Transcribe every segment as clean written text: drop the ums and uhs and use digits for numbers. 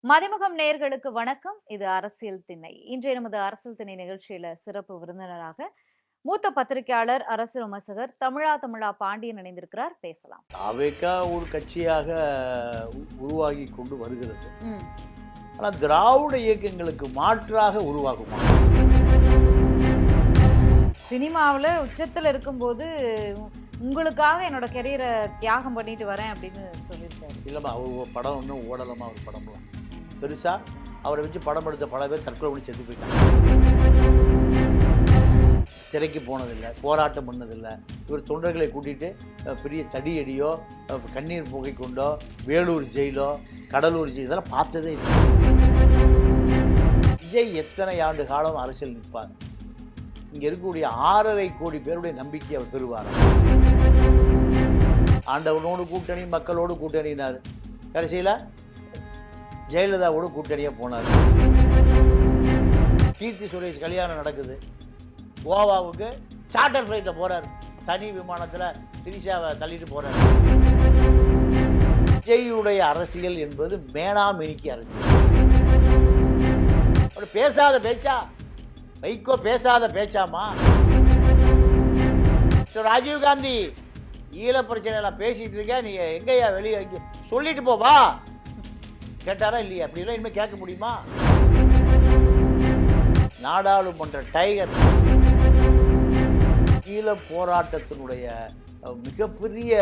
மதிமுகம் நேயர்களுக்கு வணக்கம். இது அரசியல் திண்ணை. இன்றைய நமது அரசியல் திண்ணை நிகழ்ச்சியில சிறப்பு விருந்தினராக மூத்த பத்திரிகையாளர், அரசியல் விமர்சகர் தமிழா பாண்டியன் இணைந்திருக்கிறார். பேசலாம். அவைக்கா ஒரு கட்சியாக உருவாகி கொண்டு வருகிறது. ம். ஆனால் திராவிட இயக்கங்களுக்கு மாற்றாக உருவாகுமா? சினிமாவுல உச்சத்துல இருக்கும்போது உங்களுக்காக என்னோட கெரியரை தியாகம் பண்ணிட்டு வரேன் அப்படின்னு சொல்லியிருக்காரு. இல்லைம்மா, அவர் படம் ஒன்றும் ஓடலமா. அவர் படம்லாம் பெருசா அவரை வச்சு படம் எடுத்த பல பேர் தற்கொலை பண்ணி செத்து போயிட்டாங்க. சிறைக்கு போனதில்லை, போராட்டம் பண்ணதில்லை. இவர் தொண்டர்களை கூட்டிகிட்டு பெரிய தடியடியோ, கண்ணீர் புகை கொண்டோ, வேலூர் ஜெயிலோ, கடலூர் ஜெயில் இதெல்லாம் பார்த்ததே இல்லை. விஜய் எத்தனை ஆண்டு காலம் அரசியல் நிற்பார்? இங்கே இருக்கக்கூடிய 6.5 கோடி பேருடைய நம்பிக்கை அவர் பெறுவார். ஆண்டவனோடு கூட்டணி, மக்களோடு கூட்டணினார். கடைசியில் ஜெயலலிதாவோடு கூட்டணியாக போனார். கீர்த்தி சுரேஷ் கல்யாணம் நடக்குது. கோவாவுக்கு சார்ட்டர் ஃப்ளைட்டில் போகிறார். தனி விமானத்தில் திரிஷாவை தள்ளிட்டு போகிறார். விஜயுடைய அரசியல் என்பது மேனாமினிக்கு அரசியல். அவர் பேசாத பேச்சா? வைகோ பேசாத பேச்சாமா? ராஜீவ்காந்தி ஈழ பிரச்சனைலாம் பேசிட்டு இருக்க, நீ எங்கேயா வெளியே சொல்லிட்டு போவா கேட்டாரா இல்லையா? அப்படிலாம் இனிமேல் கேட்க முடியுமா? நாடாளுமன்ற டைகர் ஈழ போராட்டத்தினுடைய மிகப்பெரிய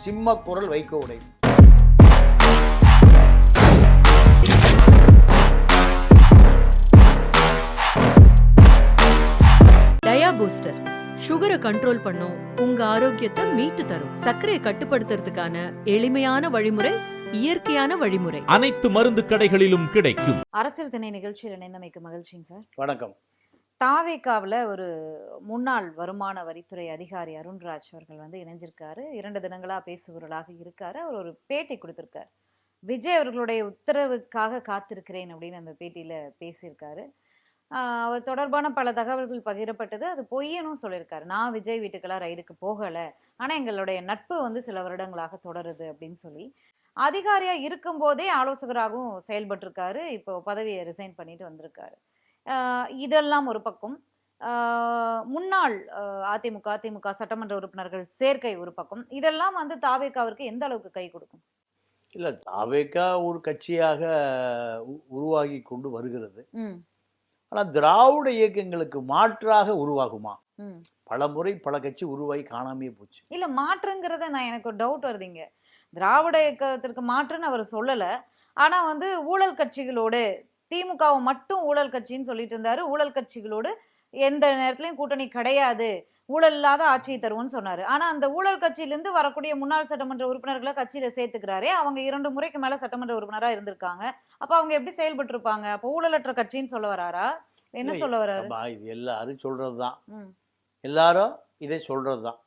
சிம்ம குரல் வைகோவுடை. டயா பூஸ்டர் சுகரை கண்ட்ரோல் பண்ணும், உங்க ஆரோக்கியத்தை மீட்டு தரும். சர்க்கரையை கட்டுப்படுத்துறதுக்கான எளிமையான வழிமுறை, இயற்கையான வழிமுறை. அனைத்து மருந்து கடைகளிலும் கிடைக்கும். அரசியல் திண்ணை நிகழ்ச்சியில் இணைந்தமைக்கு மகிழ்ச்சிங்க சார். வணக்கம். தாவேகாவில் ஒரு முன்னாள் வருமான வரித்துறை அதிகாரி அருண்ராஜ் அவர்கள் இணைஞ்சிருக்காரு. 2 தினங்களா பேசுபொருளாக இருக்காரு. அவர் ஒரு பேட்டி கொடுத்திருக்காரு. விஜய் அவர்களுடைய உத்தரவுக்காக காத்திருக்கிறேன் அப்படின்னு அந்த பேட்டியில பேசியிருக்காரு. அவர் தொடர்பான பல தகவல்கள் பகிரப்பட்டது. அது பொய்யனும் சொல்லியிருக்காரு. நான் விஜய் வீட்டுக்கெல்லாம் ரைடுக்கு போகலை, ஆனால் எங்களுடைய நட்பு சில வருடங்களாக தொடருது அப்படின்னு சொல்லி அதிகாரியா இருக்கும் போதே ஆலோசகராகவும் செயல்பட்டிருக்காரு. இப்போ பதவியை ரிசைன் பண்ணிட்டு வந்திருக்காரு. இதெல்லாம் ஒரு பக்கம். முன்னாள் அதிமுக திமுக சட்டமன்ற உறுப்பினர்கள் சேர்க்கை ஒரு பக்கம். இதெல்லாம் தாவேகாவிற்கு எந்த அளவுக்கு கை கொடுக்கும்? இல்லை, தாவேகா ஒரு கட்சியாக உருவாகி கொண்டு வருகிறது. ஆனால் திராவிட இயக்கங்களுக்கு மாற்றாக உருவாகுமா? பல முறை பல கட்சி உருவாகி காணாமையே போச்சு. இல்ல, மாற்றுங்கிறத எனக்கு ஒரு டவுட் வருதுங்க. திராவிட இயக்கத்திற்கு மாற்றுன்னு அவர் சொல்லல. ஆனா ஊழல் கட்சிகளோடு, திமுகவை மட்டும் ஊழல் கட்சின்னு சொல்லிட்டு இருந்தாரு. ஊழல் கட்சிகளோடு எந்த நேரத்திலையும் கூட்டணி கிடையாது, ஊழல் இல்லாத ஆட்சியை தருவோம்னு சொன்னாரு. ஆனா அந்த ஊழல் கட்சியிலிருந்து வரக்கூடிய முன்னாள் சட்டமன்ற உறுப்பினர்களை கட்சியில சேர்த்துக்கிறாரே, அவங்க 2 முறைக்கு மேல சட்டமன்ற உறுப்பினரா இருந்திருக்காங்க. அப்ப அவங்க எப்படி செயல்பட்டு இருப்பாங்க? அப்ப ஊழலற்ற கட்சின்னு சொல்ல வராரா? என்ன சொல்ல வராரு? இது எல்லாரும் சொல்றதுதான். எல்லாரும் இதை சொல்றதுதான்.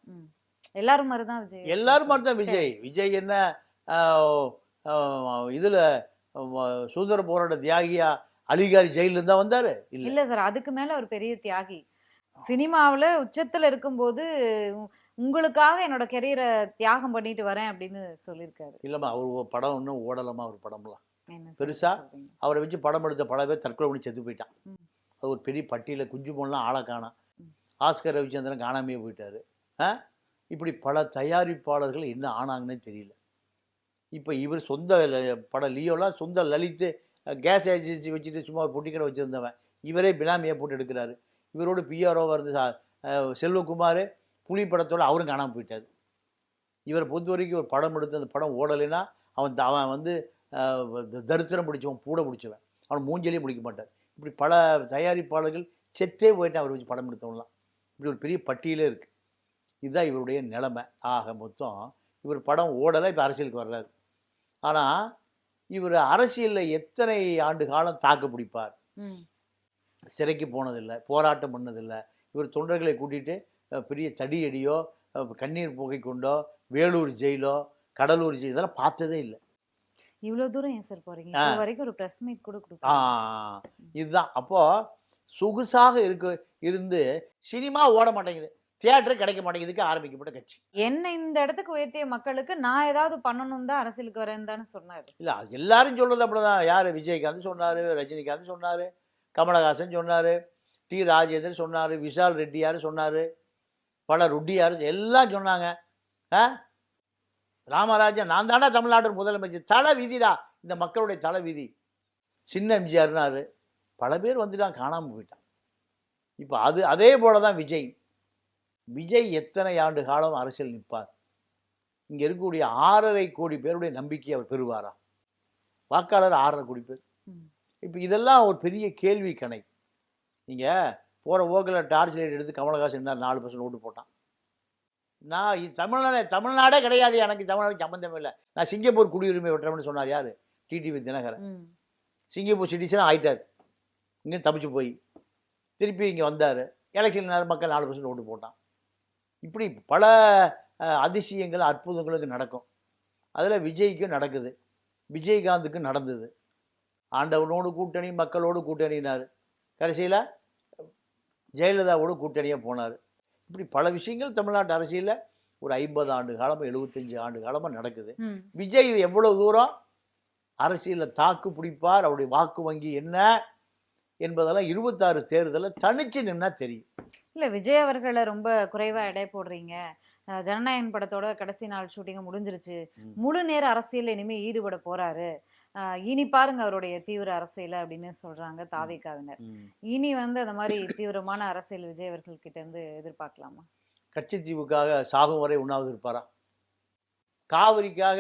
எல்லாரும் மாதிரிதான் விஜய். எல்லாரும் மாதிரிதான் விஜய். விஜய் என்ன இதுல சுதந்திர போராட்ட தியாகியா அலிகாரி ஜெயில இருந்தா வந்தாரு? இல்ல சார், அதுக்கு மேல ஒரு பெரிய தியாகி. சினிமாவுல உச்சத்துல இருக்கும்போது உங்களுக்காக என்னோட கெரியரை தியாகம் பண்ணிட்டு வரேன் அப்படின்னு சொல்லியிருக்காரு. இல்லம்மா, அவர் படம் ஒன்றும் ஓடலமா. அவர் படம்லாம் பெருசா அவரை வச்சு படம் எடுத்த பல பேர் தற்கொலை பண்ணி செத்து போயிட்டான். அது ஒரு பெரிய பட்டியல. குஞ்சு பொண்ணலாம் ஆளை காணாம். ஆஸ்கர் ரவிச்சந்திரன் காணாமையே போயிட்டாரு. இப்படி பல தயாரிப்பாளர்கள் என்ன ஆனாங்கன்னே தெரியல. இப்போ இவர் சொந்த படம் லியோலாம் சொந்த லலித்து கேஸ் ஏஜென்சி வச்சுட்டு சும்மா ஒரு பொட்டிக்கடை வச்சுருந்தவன் இவரே பினாமியை போட்டு எடுக்கிறாரு. இவரோட பிஆர்ஓவாக இருந்து செல்வகுமார் புலி படத்தோட அவரும் காணாமல் போயிட்டார். இவரை பொறுத்த வரைக்கும் ஒரு படம் எடுத்து அந்த படம் ஓடலைன்னா அவன் தரித்திரம் பிடிச்சவன், பூட பிடிச்சவன், அவன் மூஞ்சலியே முடிக்க மாட்டார். இப்படி பல தயாரிப்பாளர்கள் செத்தே போயிட்டு அவர் வச்சு படம் எடுத்தவங்களாம். இப்படி ஒரு பெரிய பட்டியலே இருக்குது. இதுதான் இவருடைய நிலைமை. ஆக மொத்தம் இவர் படம் ஓடலை, இப்போ அரசியலுக்கு வர்றாரு. ஆனால் இவர் அரசியலில் எத்தனை ஆண்டு காலம் தாக்கு பிடிப்பார்? சிறைக்கு போனதில்லை, போராட்டம் பண்ணதில்லை. இவர் தொண்டர்களை கூட்டிகிட்டு பெரிய தடியடியோ, கண்ணீர் புகை கொண்டோ, வேலூர் ஜெயிலோ, கடலூர் ஜெயில் இதெல்லாம் பார்த்ததே இல்லை. இவ்வளோ தூரம் ஏன் சார் போறீங்க? இப்போ வரைக்கும் ஒரு ப்ரெஸ் மீட் கூட இதுதான். அப்போ சொகுசாக இருந்து சினிமா ஓட மாட்டேங்குது. தியேட்டர் கிடைக்க மாட்டேங்குதுக்கு ஆரம்பிக்கப்பட்ட கட்சி. என்ன இந்த இடத்துக்கு உயர்த்திய மக்களுக்கு நான் ஏதாவது பண்ணணும் தான் அரசியலுக்கு வரேன்னு தானே சொன்னாரு. இல்லை, அது எல்லாரும் சொல்றது அப்படிதான். யார் விஜயகாந்த் சொன்னார், ரஜினிகாந்த் சொன்னார், கமலஹாசன் சொன்னார், டி ராஜேந்தர் சொன்னார், விஷால் ரெட்டியார் சொன்னார், பல ரெட்டியார் எல்லாம் சொன்னாங்க. ராமராஜன் நான் தானே தமிழ்நாடு முதலமைச்சர், தலை விதிடா, இந்த மக்களுடைய தலை விதி. சின்ன எம்ஜிஆர்னாரு, பல பேர் வந்துட்டான், காணாமல் போயிட்டான். இப்போ அதே போல தான் விஜய். விஜய் எத்தனை ஆண்டு காலம் அரசியல் நிற்பார்? இங்கே இருக்கக்கூடிய 6.5 கோடி பேருடைய நம்பிக்கை அவர் பெறுவாரா? வாக்காளர் 6.5 கோடி பேர். இப்போ இதெல்லாம் ஒரு பெரிய கேள்வி கணை. நீங்கள் போகிற ஓக்கில் டார்ச் லைட் எடுத்து கமலஹாசன் 4% ஓட்டு போட்டான். நான் தமிழ்நாடே கிடையாது, எனக்கு தமிழ்நாடு சம்மந்தமே இல்லை, நான் சிங்கப்பூர் குடியுரிமை விட்டுறேன்னு சொன்னார். யார்? டிடிவி தினகரன். சிங்கப்பூர் சிட்டிசனாக ஆயிட்டார். இங்கே தப்பிச்சு போய் திருப்பி இங்கே வந்தார். எலெக்ஷன் நேரம் மக்கள் 4% ஓட்டு போட்டான். இப்படி பல அதிசயங்கள் அற்புதங்களுக்கு நடக்கும். அதில் விஜய்க்கும் நடக்குது, விஜயகாந்துக்கும் நடந்தது. ஆண்டவனோடு கூட்டணி, மக்களோடு கூட்டணினார். கடைசியில் ஜெயலலிதாவோடு கூட்டணியாக போனார். இப்படி பல விஷயங்கள் தமிழ்நாட்டு அரசியலில் ஒரு 50 ஆண்டு காலமாக 75 ஆண்டு காலமாக நடக்குது. விஜய் எவ்வளவு தூரம் அரசியலில் தாக்கு பிடிப்பார், அவருடைய வாக்கு வங்கி என்ன என்பதெல்லாம் 26 தேர்தலில் தனிச்சு நின்னா தெரியும். இல்லை, விஜய் அவர்களை ரொம்ப குறைவாக எடை போடுறீங்க. ஜனநாயகன் படத்தோட கடைசி நாள் ஷூட்டிங்க முடிஞ்சிருச்சு, முழு நேர அரசியல் இனிமேல் ஈடுபட போறாரு, இனி பாருங்க அவருடைய தீவிர அரசியல் அப்படின்னு சொல்றாங்க தாவேகாவினர். இனி அந்த மாதிரி தீவிரமான அரசியல் விஜய் அவர்கள் கிட்ட இருந்து எதிர்பார்க்கலாமா? கட்சித்தீவுக்காக சாகும் வரை உண்ணாவது இருப்பாரா? காவிரிக்காக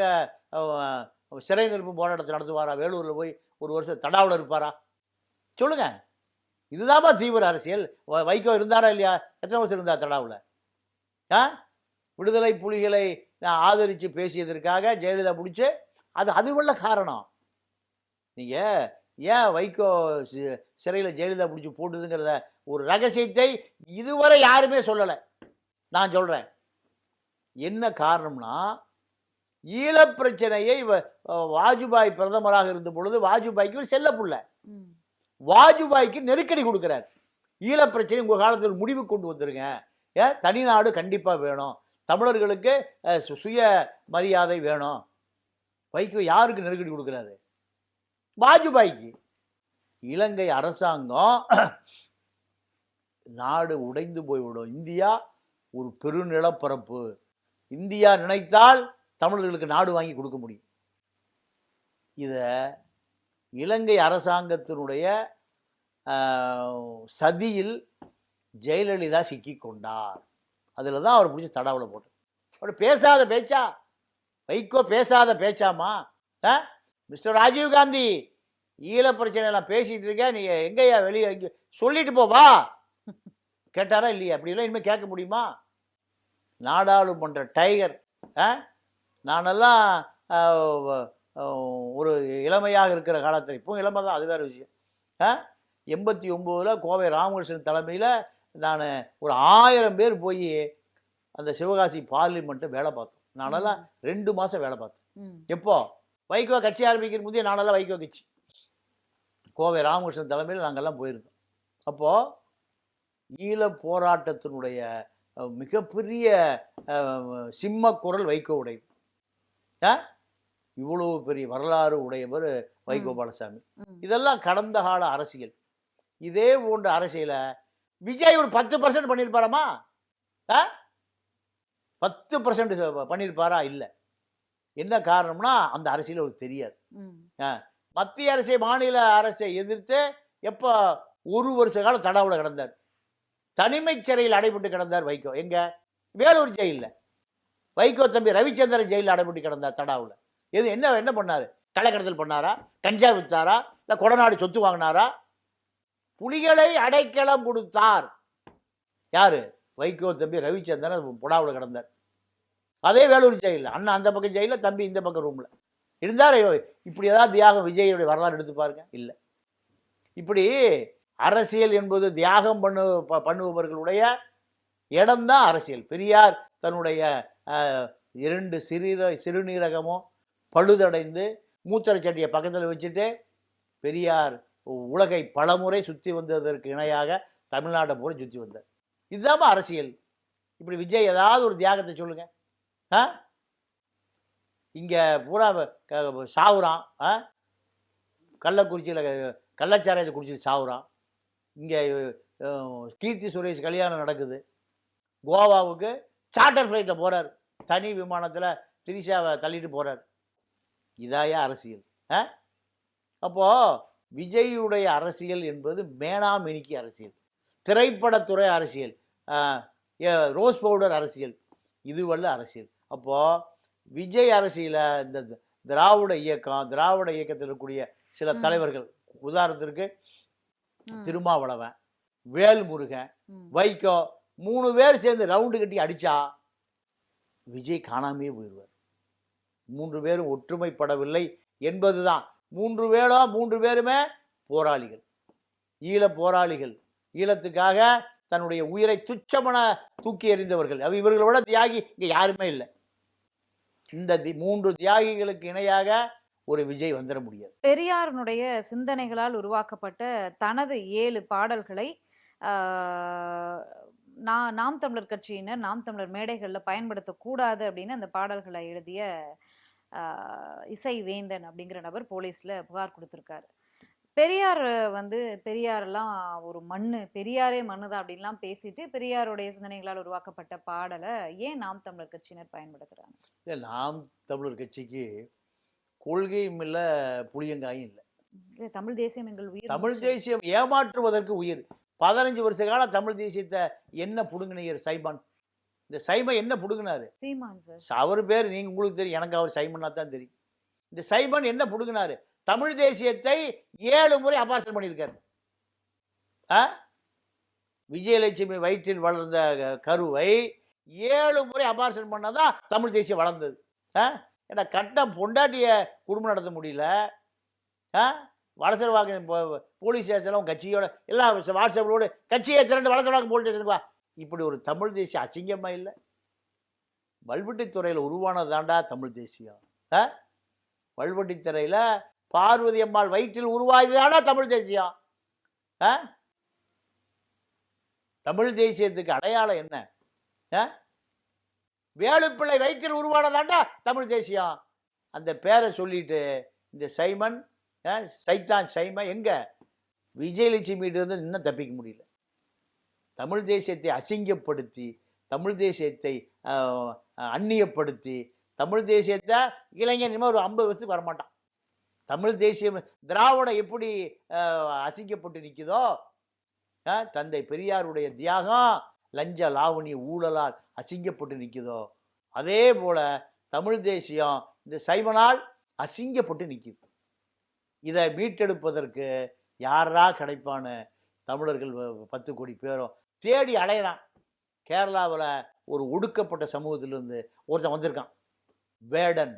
சிறை நிரப்பும் போராட்டத்தை நடத்துவாரா? வேலூரில் போய் ஒரு வருஷம் தடாவில் இருப்பாரா? சொல்லுங்க. இதுதான்ப்பா தீவிர அரசியல். வைகோ இருந்தாரா இல்லையா? எத்தனை வருஷம் இருந்தார் தடாவில்? விடுதலை புலிகளை ஆதரித்து பேசியதற்காக ஜெயலலிதா பிடிச்சி அதுவல்ல காரணம். நீங்கள் ஏன் வைகோ சிறையில் ஜெயலலிதா பிடிச்சி போட்டுதுங்கிறத ஒரு ரகசியத்தை இதுவரை யாருமே சொல்லலை. நான் சொல்கிறேன். என்ன காரணம்னா, ஈழப்பிரச்சனையை வாஜ்பாய் பிரதமராக இருந்த பொழுது வாஜ்பாய்க்கு ஒரு செல்ல புள்ள, வாஜ்பாய்க்கு நெருக்கடி கொடுக்குறார். ஈழப்பிரச்சனை உங்கள் காலத்தில் முடிவு கொண்டு வந்துருங்க, தனிநாடு கண்டிப்பாக வேணும், தமிழர்களுக்கு சுய மரியாதை வேணும். வைகோ யாருக்கு நெருக்கடி கொடுக்குறாரு? வாஜ்பாய்க்கு. இலங்கை அரசாங்கம் நாடு உடைந்து போய்விடும், இந்தியா ஒரு பெருநிலப்பரப்பு, இந்தியா நினைத்தால் தமிழர்களுக்கு நாடு வாங்கி கொடுக்க முடியும். இதை இலங்கை அரசாங்கத்தினுடைய சதியில் ஜெயலலிதா சிக்கி கொண்டார். அதில் தான் அவர் பிடிச்சி தடாவில் போட்டார். அவர் பேசாத பேச்சா? வைகோ பேசாத பேச்சாமா? மிஸ்டர் ராஜீவ்காந்தி, ஈழ பிரச்சனைலாம் பேசிகிட்டு இருக்க, நீ எங்கேயா வெளியே எங்கே சொல்லிட்டு போவா கேட்டாரா இல்லையா? அப்படிலாம் இனிமேல் கேட்க முடியுமா? நாடாளுமன்ற டைகர். நானெல்லாம் ஒரு இளமையாக இருக்கிற காலத்தில், இப்போ இளமை தான், அது வேறு விஷயம். 89 கோவை ராமகிருஷ்ணன் தலைமையில் நான் ஒரு 1000 பேர் போய் அந்த சிவகாசி பார்லிமெண்ட்டை வேலை பார்த்தோம். நானெல்லாம் 2 மாதம் வேலை பார்த்தேன். எப்போ? வைகோ கட்சி ஆரம்பிக்கிற முந்தைய நானெல்லாம் வைகோ கட்சி கோவை ராமகிருஷ்ணன் தலைமையில் நாங்கள்லாம் போயிருந்தோம். அப்போது ஈழ போராட்டத்தினுடைய மிகப்பெரிய சிம்ம குரல் வைகோ உடையது. இவ்வளவு பெரிய வரலாறு உடையவர் வைகோபாலசாமி. இதெல்லாம் கடந்த கால அரசியல். இதே போன்ற அரசியலை விஜய் ஒரு 10% பண்ணியிருப்பாராமா? 10% பண்ணியிருப்பாரா? இல்லை. என்ன காரணம்னா, அந்த அரசியல் அவருக்கு தெரியாது. மத்திய அரசை மாநில அரசை எதிர்த்து எப்போ 1 வருஷ காலம் தடாவில் கிடந்தார். தனிமை சிறையில் அடைபட்டு கிடந்தார் வைகோ. எங்க? வேலூர் ஜெயிலில். வைகோ தம்பி ரவிச்சந்திரன் ஜெயிலில் அடைபட்டு கிடந்தார் தடாவில். என்ன பண்ணாரு? கள்ளக்கடத்தல் பண்ணாரா? கஞ்சா வித்தாரா? இல்லை கொடநாடு சொத்து வாங்கினாரா? புலிகளை அடைக்கலம் கொடுத்தார். யாரு? வைகோ தம்பி ரவிச்சந்திரன் புடாவில் கிடந்தார். அதே வேலூர் ஜெயிலில். அண்ணா அந்த பக்கம் ஜெயிலில், தம்பி இந்த பக்கம் ரூமில் இருந்தார். இப்படி ஏதாவது தியாகம் விஜயோடைய வரலாறு எடுத்து பாருங்க. இல்லை. இப்படி அரசியல் என்பது தியாகம் பண்ணுபவர்களுடைய இடம்தான் அரசியல். பெரியார் தன்னுடைய 2 சிறுநீரகமும் பழுதடைந்து மூத்தரை சட்டியை பக்கத்தில் வச்சுட்டு பெரியார் உலகை பலமுறை சுற்றி வந்ததற்கு இணையாக தமிழ்நாட்டை பூரா சுற்றி வந்தார். இதுதான் அரசியல். இப்படி விஜய் ஏதாவது ஒரு தியாகத்தை சொல்லுங்க. இங்கே பூரா சாவுறான். கள்ளக்குறிச்சியில் கள்ளச்சாராயத்தை குடிச்சிட்டு சாவுறான். இங்கே கீர்த்தி சுரேஷ் கல்யாணம் நடக்குது. கோவாவுக்கு சார்ட்டர் ஃப்ளைட்டில் போகிறார். தனி விமானத்தில் திரிஷாவை தள்ளிட்டு போகிறார். இதாயா அரசியல்? அப்போது விஜயுடைய அரசியல் என்பது மேனாமினிக்கு அரசியல், திரைப்படத்துறை அரசியல், ரோஸ் பவுடர் அரசியல், இதுவல்ல அரசியல். அப்போது விஜய் அரசியலை இந்த திராவிட இயக்கத்தில் இருக்கக்கூடிய சில தலைவர்கள், உதாரணத்திற்கு திருமாவளவன், வேல்முருகன், வைகோ, 3 பேர் சேர்ந்து ரவுண்டு கட்டி அடித்தா விஜய் காணாமே போயிடுவார். 3 பேரும் ஒற்றுமைப்படவில்லை என்பதுதான். 3 பேருமே போராளிகள், ஈழ போராளிகள், ஈழத்துக்காக தன்னுடைய உயிரை துச்சமென தூக்கி எறிந்தவர்கள். இவர்களை விட தியாகி இங்கே யாருமே இல்லை. இந்த 3 தியாகிகளுக்கு இணையாக ஒரு விஜய் வந்துட முடியாது. பெரியாருடைய சிந்தனைகளால் உருவாக்கப்பட்ட தனது 7 பாடல்களை நாம் தமிழர் கட்சியினர் நாம் தமிழர் மேடைகளில் பயன்படுத்தக்கூடாது அப்படின்னு அந்த பாடல்களை எழுதிய இசை வேந்தன் அப்படிங்கிற நபர் போலீஸில் புகார் கொடுத்துருக்காரு. பெரியார் பெரியாரெல்லாம் ஒரு பெரியாரே மண்ணுதான் அப்படின்லாம் பேசிட்டு பெரியாருடைய சிந்தனைகளால் உருவாக்கப்பட்ட பாடலை ஏன் நாம் தமிழர் கட்சியினர் பயன்படுத்துகிறாங்க? இல்லை, நாம் தமிழர் கட்சிக்கு கொள்கையும் இல்லை, புளியங்காயும் இல்லை. தமிழ் தேசியம் எங்கள் உயிர். தமிழ் தேசியம் ஏமாற்றுவதற்கு உயிர். 15 வருஷ காலம் தமிழ் தேசியத்தை என்ன புடுங்கினார் சைமன்? இந்த சைமன் என்ன புடுங்கினாரு? சீமான் சார். அவர் பேர் உங்களுக்கு தெரியும், எனக்கு அவர் சைமன்னா தான் தெரியும். இந்த சைமன் என்ன புடுங்கினாரு? தமிழ் தேசியத்தை 7 முறை அபார்ஷன் பண்ணியிருக்காரு. விஜயலட்சுமி வயிற்றில் வளர்ந்த கருவை 7 முறை அபார்ஷன் பண்ணாதான் தமிழ் தேசியம் வளர்ந்தது. ஏன்னா கட்டம் பொண்டாட்டிய குடும்பம் நடத்த முடியல. வலசரவாக்கம் போலீஸ் ஸ்டேஷன் கட்சியோட எல்லாம் வாட்ஸ்அப்போடு கட்சியை திரண்டு வலசரவாக்கம் போலீஸ் ஸ்டேஷனுக்கு வா. இப்படி ஒரு தமிழ் தேசியம் அசிங்கமா இல்லை? வல்வெட்டித்துறையில் உருவானதாண்டா தமிழ் தேசியம். வல்வெட்டித்துறையில் பார்வதி அம்மாள் வயிற்றில் உருவாகியதாண்டா தமிழ் தேசியம். தமிழ் தேசியத்துக்கு அடையாளம் என்ன? வேலுப்பிள்ளை வயிற்றில் உருவானதாண்டா தமிழ் தேசியம். அந்த பேரை சொல்லிட்டு இந்த சைமன் சைத்தான் சைமன் எங்க விஜயலட்சுமிகிட்ட இருந்து இன்னும் தப்பிக்க முடியல. தமிழ் தேசியத்தை அசிங்கப்படுத்தி, தமிழ் தேசியத்தை அந்நியப்படுத்தி, தமிழ் தேசியத்தை இளைஞன் ஒரு 50 வருஷத்துக்கு வரமாட்டான். தமிழ் தேசியம் திராவிடம் எப்படி அசிங்கப்பட்டு நிற்குதோ, தந்தை பெரியாருடைய தியாகம் லஞ்ச லாவணி ஊழலால் அசிங்கப்பட்டு நிற்குதோ, அதே போல தமிழ் தேசியம் இந்த சைமனால் அசிங்கப்பட்டு நிற்குது. இதை மீட்டெடுப்பதற்கு யாரா கிடைப்பான்னு தமிழர்கள் 10 கோடி பேரும் தேடி அலையிறான். கேரளாவில் ஒரு ஒடுக்கப்பட்ட சமூகத்திலிருந்து ஒருத்தன் வந்திருக்கான், வேடன்.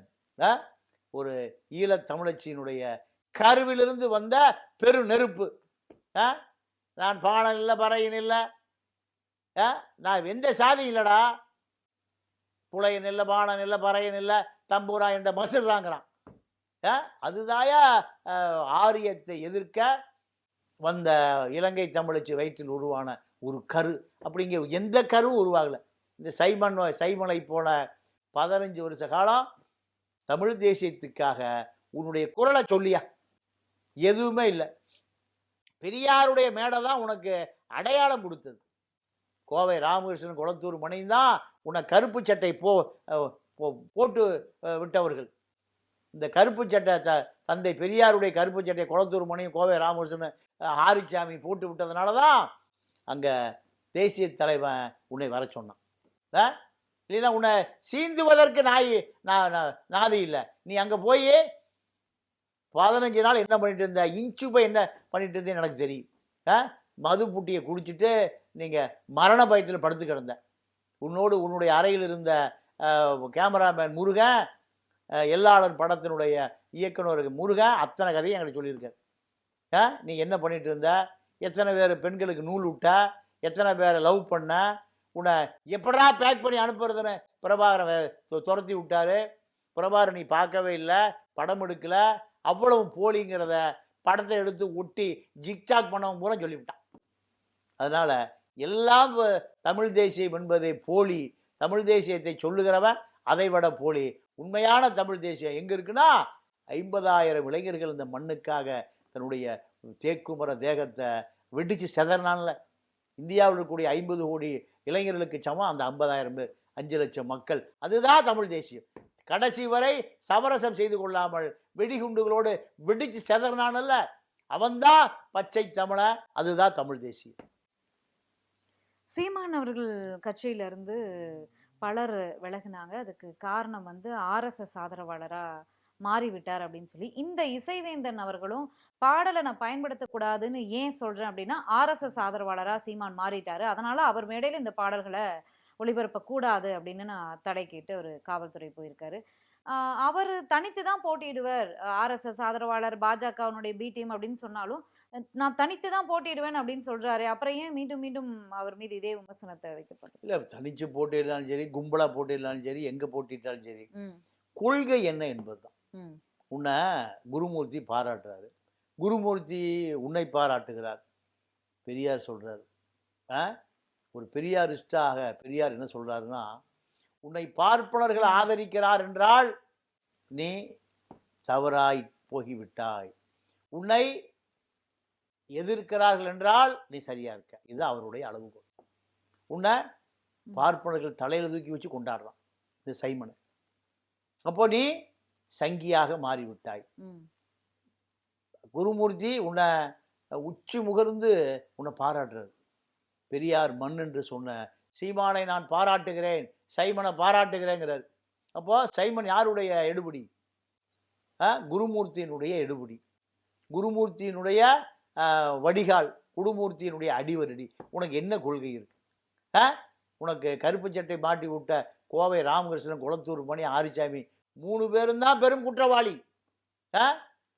ஒரு ஈழத் தமிழச்சியினுடைய கருவிலிருந்து வந்த பெரு நெருப்பு. நான் பாணன் இல்லை, பறையன் இல்லை, நான் எந்த சாதி இல்லைடா, புலையன் இல்லை, பாணன் இல்லை, பறையன் இல்லை, தம்பூரா என்ற மசுறாங்கிறான். அதுதாயா ஆரியத்தை எதிர்க்க வந்த இலங்கை தமிழச்சி வயிற்றில் உருவான ஒரு கரு. அப்படிங்க எந்த கருவும் உருவாகலை. இந்த சைமனை போல 15 வருஷ காலம் தமிழ் தேசியத்துக்காக உன்னுடைய குரலை சொல்லியா? எதுவுமே இல்லை. பெரியாருடைய மேடை தான் உனக்கு அடையாளம் கொடுத்தது. கோவை ராமகிருஷ்ணன் குளத்தூர் மணிதான் உன்னை கருப்பு சட்டை போட்டு விட்டவர்கள். இந்த கருப்பு சட்டை தந்தை பெரியாருடைய கருப்பு சட்டை குளத்தூர் மணியும் கோவை ராமகிருஷ்ணன் ஆரிச்சாமி போட்டு விட்டதுனால தான் அங்கே தேசிய தலைவன் உன்னை வர சொன்னான். இல்லைன்னா உன்னை சீந்துவதற்கு நாதி இல்லை. நீ அங்கே போய் 15 நாள் என்ன பண்ணிட்டு இருந்த, இன்ச்சு போய் என்ன பண்ணிட்டு இருந்தேன்னு எனக்கு தெரியும். மது புட்டியை குடிச்சிட்டு நீங்கள் மரண பயத்தில் படுத்து கிடந்த. உன்னுடைய அறையில் இருந்த கேமராமேன் முருகன், எல்லாளர் படத்தினுடைய இயக்குனர் முருகன் அத்தனை கதையும் எங்களுக்கு சொல்லியிருக்காரு. நீ என்ன பண்ணிட்டு இருந்த, எத்தனை பேர் பெண்களுக்கு நூல் விட்ட, எத்தனை பேரை லவ் பண்ண, உன்னை எப்படா பேக் பண்ணி அனுப்புறதுன்னு பிரபாகரை துரத்தி விட்டாரு. பிரபாகர் நீ பார்க்கவே இல்லை, படம் எடுக்கல, அவ்வளவு போலிங்கிறத படத்தை எடுத்து ஒட்டி ஜிக்சாக் பண்ணவன் பூரா சொல்லிவிட்டான். அதனால எல்லாம் தமிழ் தேசியம் என்பதை போலி, தமிழ் தேசியத்தை சொல்லுகிறவன் அதை விட போலி. உண்மையான தமிழ் தேசியம் எங்க இருக்குன்னா 50,000 இளைஞர்கள் இந்த மண்ணுக்காக தன்னுடைய தேக்குமர தேகத்தை வெடிச்சு செதறினான்ல. இந்தியாவில் இருக்கக்கூடிய 50 கோடி இளைஞர்களுக்கு சமம் அந்த 50,000 பேர், 5 லட்சம் மக்கள். அதுதான் தமிழ் தேசியம். கடைசி வரை சமரசம் செய்து கொள்ளாமல் வெடிகுண்டுகளோடு வெடிச்சு செதறினான்ல, அவன்தான் பச்சை தமிழன். அதுதான் தமிழ் தேசியம். சீமான் அவர்கள் கட்சியில இருந்து பலர் விலகினாங்க. அதுக்கு காரணம் வந்து ஆர்எஸ்எஸ் ஆதரவாளரா மாறிவிட்டார் அப்படின்னு சொல்லி, இந்த இசைவேந்தன் அவர்களும் பாடலை நான் பயன்படுத்தக்கூடாதுன்னு ஏன் சொல்றேன் அப்படின்னா, ஆர்எஸ்எஸ் ஆதரவாளரா சீமான் மாறிட்டாரு, அதனால அவர் மேடையில இந்த பாடல்களை ஒளிபரப்ப கூடாது அப்படின்னு நான் தடை கேட்டு ஒரு காவல்துறை போயிருக்காரு. அவர் தனித்து தான் போட்டியிடுவார், ஆர்எஸ்எஸ் ஆதரவாளர் பாஜகவினுடைய பி டீம் அப்படின்னு சொன்னாலும் நான் தனித்து தான் போட்டியிடுவேன் அப்படின்னு சொல்றாரு. அப்புறம் ஏன் மீண்டும் மீண்டும் அவர் மீது இதே விமர்சனத்தை வைக்கப்பட்டது? இல்லை, தனிச்சு போட்டியிடலாலும் சரி, கும்பலா போட்டியிடலாலும் சரி, எங்க போட்டிட்டாலும் சரி, கொள்கை என்ன என்பதுதான். உன்னை குருமூர்த்தி பாராட்டுறாரு, குருமூர்த்தி உன்னை பாராட்டுகிறார். பெரியார் சொல்றாரு, ஒரு பெரியாரிஸ்டாக பெரியார் என்ன சொல்றாருன்னா, உன்னை பார்ப்பனர்கள் ஆதரிக்கிறார் என்றால் நீ தவறாய் போகிவிட்டாய், உன்னை எதிர்க்கிறார்கள் என்றால் நீ சரியா இருக்க. இது அவருடைய அளவுகோல். உன்னை பார்ப்பனர்கள் தலையில தூக்கி வச்சு கொண்டாடுறான் இது சைமன். அப்போ நீ சங்கியாக மாறிவிட்டாய். குருமூர்த்தி உன்னை உச்சி முகர்ந்து உன்னை பாராட்டுறது. பெரியார் மண் என்று சொன்ன சீமானை நான் பாராட்டுகிறேன், சைமனை பாராட்டுகிறேங்கிறார். அப்போ சைமன் யாருடைய எடுபடி? குருமூர்த்தியினுடைய எடுபடி, குருமூர்த்தியினுடைய வடிகால், குருமூர்த்தியினுடைய அடிவரடி. உனக்கு என்ன கொள்கை இருக்கு? உனக்கு கருப்பு சட்டை மாட்டி விட்ட கோவை ராமகிருஷ்ணன், குளத்தூர் மணி, ஆரிச்சாமி 3 பேரும் தான் பெரும் குற்றவாளி.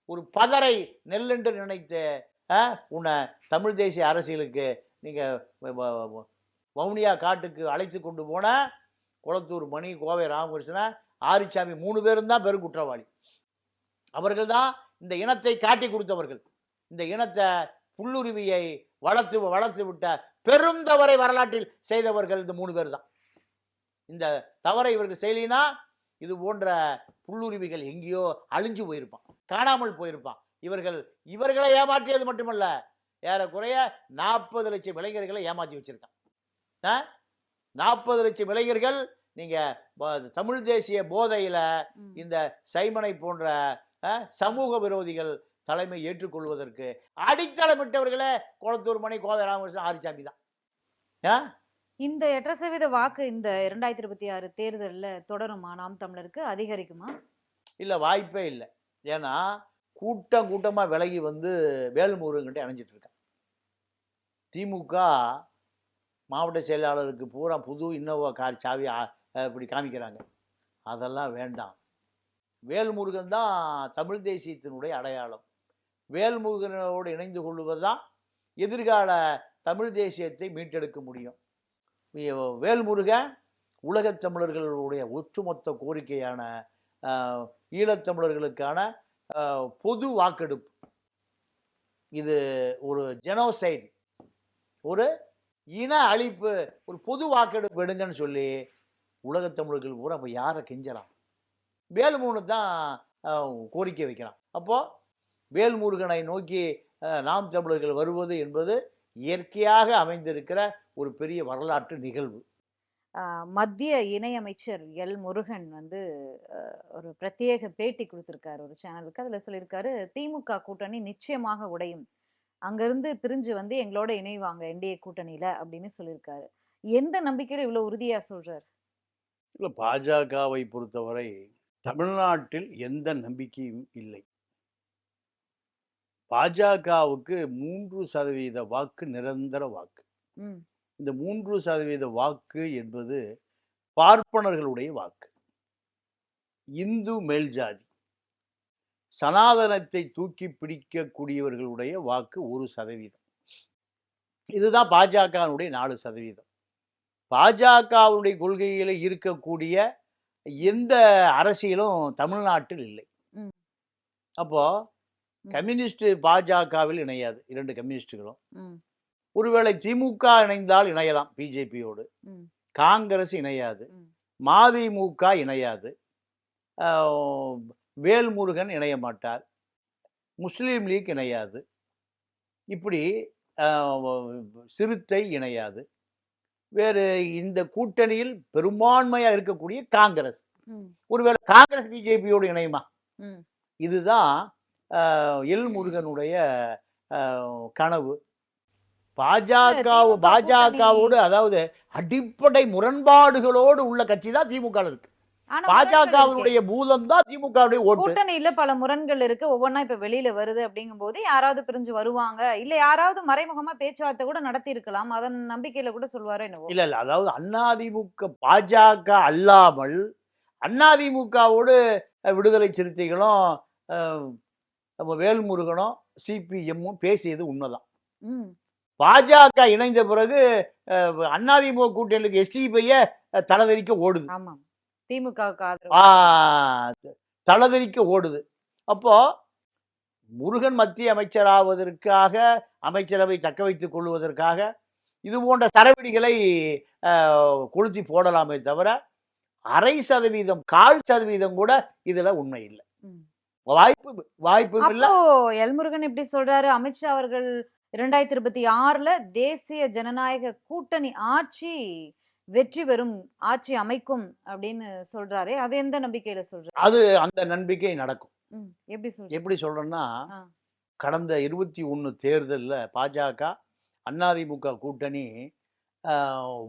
ஒரு பதரை நெல்லென்று நினைத்த உன்னை தமிழ் தேசிய அரசியலுக்கு நீங்கள் வவுனியா காட்டுக்கு அழைத்து கொண்டு போன குளத்தூர் மணி, கோவை ராமகிருஷ்ணன், ஆரிச்சாமி 3 பேரும் தான் பெரும் குற்றவாளி. அவர்கள் தான் இந்த இனத்தை காட்டி கொடுத்தவர்கள். இந்த இனத்தை புல்லுருவியை வளர்த்து விட்ட பெரும் தவறை வரலாற்றில் செய்தவர்கள் இந்த 3 பேர் தான். இந்த தவறை இவர்கள் செய்யலினா இது போன்ற புல்லுருவிகள் எங்கேயோ அழிஞ்சு போயிருப்பான், காணாமல் போயிருப்பான். இவர்களை ஏமாற்றியது மட்டுமல்ல, ஏறக்குறைய 40 லட்சம் இளைஞர்களை ஏமாற்றி வச்சிருக்கான். 40 லட்சம் இளைஞர்கள் நீங்க தமிழ் தேசிய போதையில இந்த சைமனை போன்ற சமூக விரோதிகள் தலைமை ஏற்றுக்கொள்வதற்கு அடித்தளமிட்டவர்களே குளத்தூர் மணி, கோவை ராமகிருஷ்ணன், ஆரிச்சாமி தான். இந்த 8% வாக்கு இந்த 2026 தேர்தலில் தொடருமா? நாம் தமிழருக்கு அதிகரிக்குமா? இல்லை, வாய்ப்பே இல்லை. ஏன்னா கூட்டமா விலகி வந்து வேல்முருகன்கிட்ட அணைஞ்சிட்டு இருக்கான். திமுக மாவட்ட செயலாளருக்கு பூரா புது இன்னோவா கார் சாவி இப்படி காமிக்கிறாங்க. அதெல்லாம் வேண்டாம். வேல்முருகன் தான் தமிழ் தேசியத்தினுடைய அடையாளம். வேல்முருகனோடு இணைந்து கொள்வதுதான் எதிர்கால தமிழ் தேசியத்தை மீட்டெடுக்க முடியும். வேல்முருகன் உலகத் தமிழர்களுடைய ஒட்டுமொத்த கோரிக்கையான ஈழத்தமிழர்களுக்கான பொது வாக்கெடுப்பு, இது ஒரு ஜெனோசைடு, ஒரு இன அழிப்பு, ஒரு பொது வாக்கெடுப்பு எடுங்கன்னு சொல்லி உலகத் தமிழர்கள் பூரா அப்போ யாரை கெஞ்சலாம்? வேல்முருகன் தான் கோரிக்கை வைக்கிறான். அப்போ வேல்முருகனை நோக்கி நாம் தமிழர்கள் வருவது என்பது இயற்கையாக அமைந்திருக்கிற ஒரு பெரிய வரலாற்று நிகழ்வு. மத்திய இணையமைச்சர் எல் முருகன் வந்து ஒரு பிரத்யேக பேட்டி கொடுத்திருக்காரு ஒரு சேனலுக்கு. அதுல சொல்லியிருக்காரு, திமுக கூட்டணி நிச்சயமாக உடையும், அங்கிருந்து பிரிஞ்சு வந்து எங்களோட இணைவாங்க என்டிஏ கூட்டணியில அப்படின்னு சொல்லியிருக்காரு. எந்த நம்பிக்கையில இவ்வளவு உறுதியா சொல்றாரு? இல்ல, பாஜகவை பொறுத்தவரை தமிழ்நாட்டில் எந்த நம்பிக்கையும் இல்லை. பாஜகவுக்கு 3% வாக்கு நிரந்தர வாக்கு. இந்த 3% வாக்கு என்பது பார்ப்பனர்களுடைய வாக்கு. இந்து மேல்ஜாதி சனாதனத்தை தூக்கி பிடிக்கக்கூடியவர்களுடைய வாக்கு 1%. இதுதான் பாஜகவுடைய 4%. பாஜகவுடைய கொள்கையில இருக்கக்கூடிய எந்த அரசியலும் தமிழ்நாட்டில் இல்லை. அப்போ கம்யூனிஸ்ட் பாஜகவில் இணையாது. 2 கம்யூனிஸ்டுகளும் ஒருவேளை திமுக இணைந்தால் இணையலாம் பிஜேபியோடு, ம், காங்கிரஸ் இணையாது, ம், மதிமுக இணையாது, ஆஹ் வேல்முருகன் இணைய மாட்டார், முஸ்லீம் லீக் இணையாது, இப்படி சிறுத்தை இணையாது. வேறு இந்த கூட்டணியில் பெரும்பான்மையா இருக்கக்கூடிய காங்கிரஸ், ம், ஒருவேளை காங்கிரஸ் பிஜேபியோடு இணையுமா? ம். இதுதான் எல் முருகனுடைய கனவு. திமுக பாஜகவோடு, அதாவது அடிப்படை முரண்பாடுகளோடு உள்ள கட்சி தான் திமுக இருக்கு. ஆனா முரண்கள் இருக்கே. பாஜகவினுடைய பூதம் தான் திமுகவுடைய ஓட்டு. கூட்டணியில பல முரண்கள் இருக்கு. ஒவ்வொன்னா இப்ப வெளியில வருது அப்படிங்கும்போது யாராவது பிரிஞ்சு வருவாங்க, இல்ல யாராவது மறைமுகமா பேச்சுவார்த்தை கூட நடத்தி இருக்கலாம். அதன் நம்பிக்கையில கூட சொல்வாரோ என்னவோ. இல்ல இல்ல, அதாவது அதிமுக பாஜக அல்லாமல் அதிமுகவோடு விடுதலை சிறுத்தைகளும் நம்ம வேல்முருகனும் சிபிஎம்மும் பேசியது உண்மைதான். ம், பாஜக இணைந்த பிறகு அதிமுக கூட்டணிக்கு எஸ்டிபிய தலைதறிக்க ஓடுது. ஆமாம். திமுகவுக்கு ஆ, ஆதரவு. தலைதறிக்க ஓடுது. அப்போ முருகன் மத்திய அமைச்சராவதற்காக, அமைச்சரவை தக்க வைத்துக் கொள்வதற்காக இது போன்ற சரவெடிகளை கொளுத்தி போடலாமே தவிர 0.5% 0.25% கூட இதுல உண்மை இல்லை. ம். வாய்ப்பு இல்ல. அப்போ எல்முருகன் எப்படி சொல்றாரு? அமித்ஷா அவர்கள் 2026ல தேசிய ஜனநாயக கூட்டணி ஆட்சி வெற்றி பெறும், ஆட்சி அமைக்கும் அப்படின்னு சொல்றாரே, அது எந்த நம்பிக்கையில சொல்றாரு? அது அந்த நம்பிக்கை நடக்கும். எப்படி சொல்றாரு? எப்படி சொல்றேன்னா, ஆ. கடந்த 21 தேர்தல்ல பாஜக அதிமுக கூட்டணி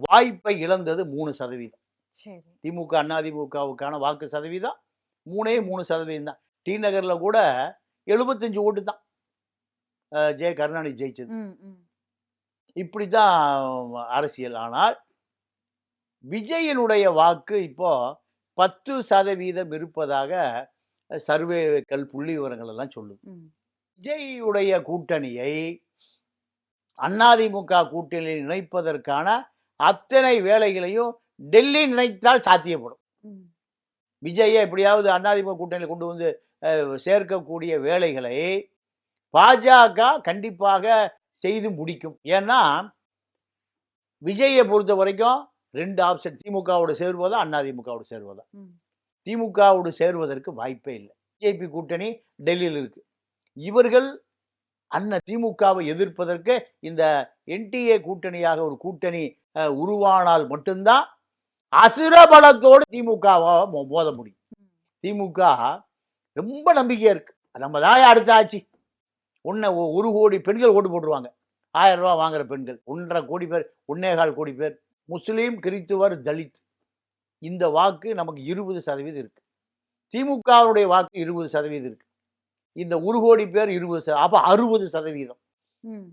வாய்ப்பை இழந்தது 3%. சரி. திமுக அதிமுகவுக்கான வாக்கு சதவீதம் 3% தான். டி நகர்ல கூட 75 ஓட்டு தான் ஜெய கருணாநிதி ஜெயிச்சது. ம், ம். இப்படித்தான் அரசியல். ஆனால் விஜயனுடைய வாக்கு இப்போ 10% இருப்பதாக சர்வேக்கள் புள்ளி விவரங்கள் எல்லாம் சொல்லுது. ம். விஜயுடைய கூட்டணியை அதிமுக கூட்டணியில் இணைப்பதற்கான அத்தனை வேலைகளையும் டெல்லி நினைத்தால் சாத்தியப்படும். ம். விஜயை எப்படியாவது அதிமுக கூட்டணியில் கொண்டு வந்து சேர்க்கக்கூடிய வேலைகளை பாஜக கண்டிப்பாக செய்து முடிக்கும். ஏன்னா விஜயை பொறுத்த வரைக்கும் 2 ஆப்ஷன், திமுகவோடு சேர்வதா அதிமுகவோடு சேர்வதா. ம். திமுகவோடு சேர்வதற்கு வாய்ப்பே இல்லை. பிஜேபி கூட்டணி டெல்லியில் இருக்கு. இவர்கள் திமுகவை எதிர்ப்பதற்கு இந்த என்டிஏ கூட்டணியாக ஒரு கூட்டணி உருவானால் மட்டும்தான் அசுரபலத்தோடு திமுகவை மோத முடியும். திமுக ரொம்ப நம்பிக்கையா இருக்கு, நம்ம தான் அடுத்த ஆட்சி. 1 கோடி பெண்கள் ஓட்டு போட்டுருவாங்க. 1000 ரூபாய் வாங்குற பெண்கள் 1.5 கோடி பேர், 1.25 கோடி பேர், முஸ்லீம், கிறிஸ்துவர், தலித். இந்த வாக்கு நமக்கு 20% இருக்கு. திமுகவுடைய வாக்கு 20% இருக்கு. இந்த 1 கோடி பேர் 20%, அப்ப 60%. ம்.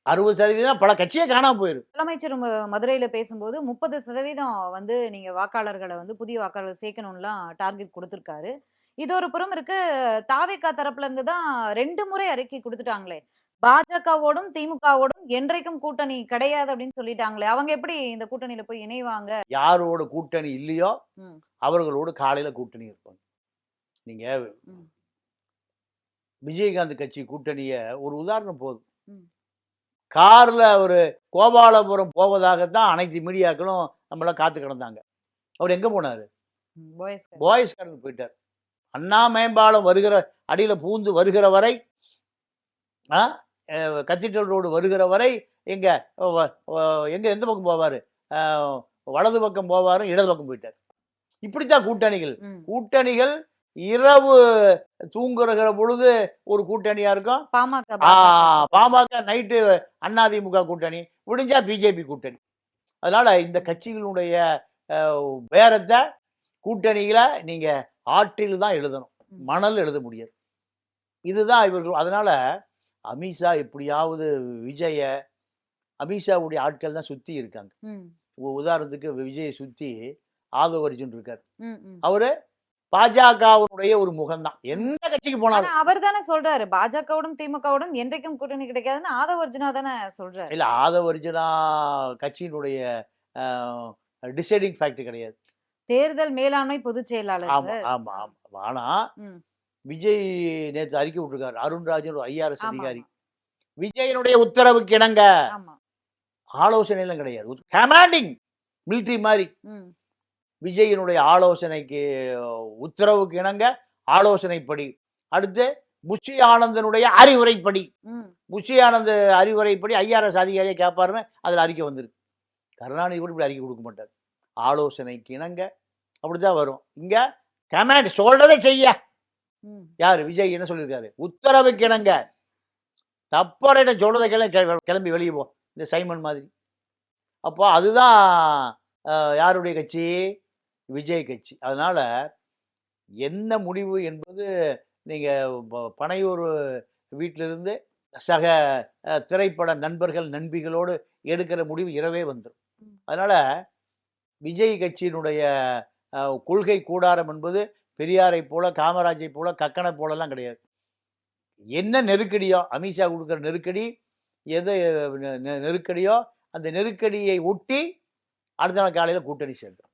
60% பல கட்சியே காணாம போயிரும். முதலமைச்சர் மதுரையில பேசும்போது 30% வந்து நீங்க வாக்காளர்களை வந்து புதிய வாக்காளர்கள் சேர்க்கணும்லாம் டார்கெட் கொடுத்திருக்காரு. இது ஒரு புறம் இருக்கு. தாவேகா தரப்புல இருந்து தான் 2 முறை அறிக்கை கொடுத்துட்டாங்களே, பாஜகவோடும் திமுகவோடும் என்றைக்கும் கூட்டணி கிடையாது அப்படின்னு சொல்லிட்டாங்களே, அவங்க எப்படி இந்த கூட்டணியில போய் இணைவாங்க? யாரோட கூட்டணி இல்லையோ ம். அவர்களோடு காலையில கூட்டணி இருப்பாங்க. நீங்க ம். விஜயகாந்த் கட்சி கூட்டணிய ஒரு உதாரணம் போதும். ம். கார்ல ஒரு கோபாலபுரம் போவதாகத்தான் அனைத்து மீடியாக்களும் நம்மள காத்து கிடந்தாங்க. அவர் எங்க போனாரு? பாய்ஸ் கார்டன் போயிட்டார். அண்ணா மேம்பாலம் வருகிற அடியில பூந்து வருகிற வரை, கத்தீட்ரல் ரோடு வருகிற வரை எங்க எந்த பக்கம் போவாரு? வலது பக்கம் போவாரு, இடது பக்கம் போயிட்டார். இப்படித்தான் கூட்டணிகள். கூட்டணிகள் இரவு தூங்குகிற பொழுது ஒரு கூட்டணியா இருக்கும். பாமக நைட்டு அதிமுக கூட்டணி, விடிஞ்சா பிஜேபி கூட்டணி. அதனால இந்த கட்சிகளுடைய பேரத்தை கூட்டணியில நீங்க ஆற்றில் தான் எழுதணும், மணல் எழுத முடியாது. இதுதான் இவர்கள். அதனால அமித்ஷா எப்படியாவது அமித்ஷாவுடைய ஆட்கள் தான் சுத்தி இருக்காங்க. உதாரணத்துக்கு விஜயை சுத்தி ஆதவ அர்ஜுன் இருக்காரு. அவரு பாஜகவுடைய ஒரு முகம்தான். எந்த கட்சிக்கு போனாலும் அவர் தானே சொல்றாரு, பாஜகவோடும் திமுகவோடும் என்றைக்கும் கூட்டணி கிடைக்காதுன்னு ஆதவ அர்ஜுனா தானே சொல்றாரு. இல்ல, ஆதவ அர்ஜுனா கட்சியினுடைய டிசைடிங் ஃபேக்டர் கிடையாது. தேர்தல் மேலாண்மை பொதுச் செயலாளர். ஆமா. ஆனா விஜய் நேற்று அறிக்கை விட்டுருக்காரு. அருண்ராஜன் ஒரு IRS அதிகாரி. விஜயனுடைய உத்தரவுக்கு இணங்க ஆலோசனைலாம் கிடையாது. கமாண்டிங் மிலிட்ரி மாதிரி. ம். விஜயினுடைய ஆலோசனைக்கு உத்தரவுக்கு இணங்க ஆலோசனைப்படி. அடுத்து புஷி ஆனந்தனுடைய அறிவுரைப்படி. ம். புஷி ஆனந்த் அறிவுரைப்படி ஐஆர்எஸ் அதிகாரியை கேட்பாருன்னு அதில் அறிக்கை வந்திருக்கு. கருணாநிதி கூட இப்படி அறிக்கை கொடுக்க மாட்டார். ஆலோசனைக்கு இணங்க அப்படிதான் வரும். இங்க கமாண்ட் சொல்றதை செய்ய. ம். யாரு விஜய் என்ன சொல்லியிருக்காரு? உத்தரவுக்கு இணங்க. தப்பறையிட்ட சொல்றதை கிளம்பி வெளியே போ. இந்த சைமன் மாதிரி. அப்போ அதுதான் யாருடைய கட்சி? விஜய் கட்சி. அதனால என்ன முடிவு என்பது நீங்க பனையூர் வீட்டிலிருந்து சக திரைப்பட நண்பர்கள் நண்பிகளோடு எடுக்கிற முடிவு இரவே வந்துடும். அதனால விஜய் கட்சியினுடைய கொள்கை கூடாரம் என்பது பெரியாரை போல, காமராஜை போல, கக்கனை போலலாம் கிடையாது. என்ன நெருக்கடியோ, அமித்ஷா கொடுக்குற நெருக்கடி எது நெருக்கடியோ அந்த நெருக்கடியை ஒட்டி அடுத்த நாள் காலையில் கூட்டணி சேர்க்கிறோம்.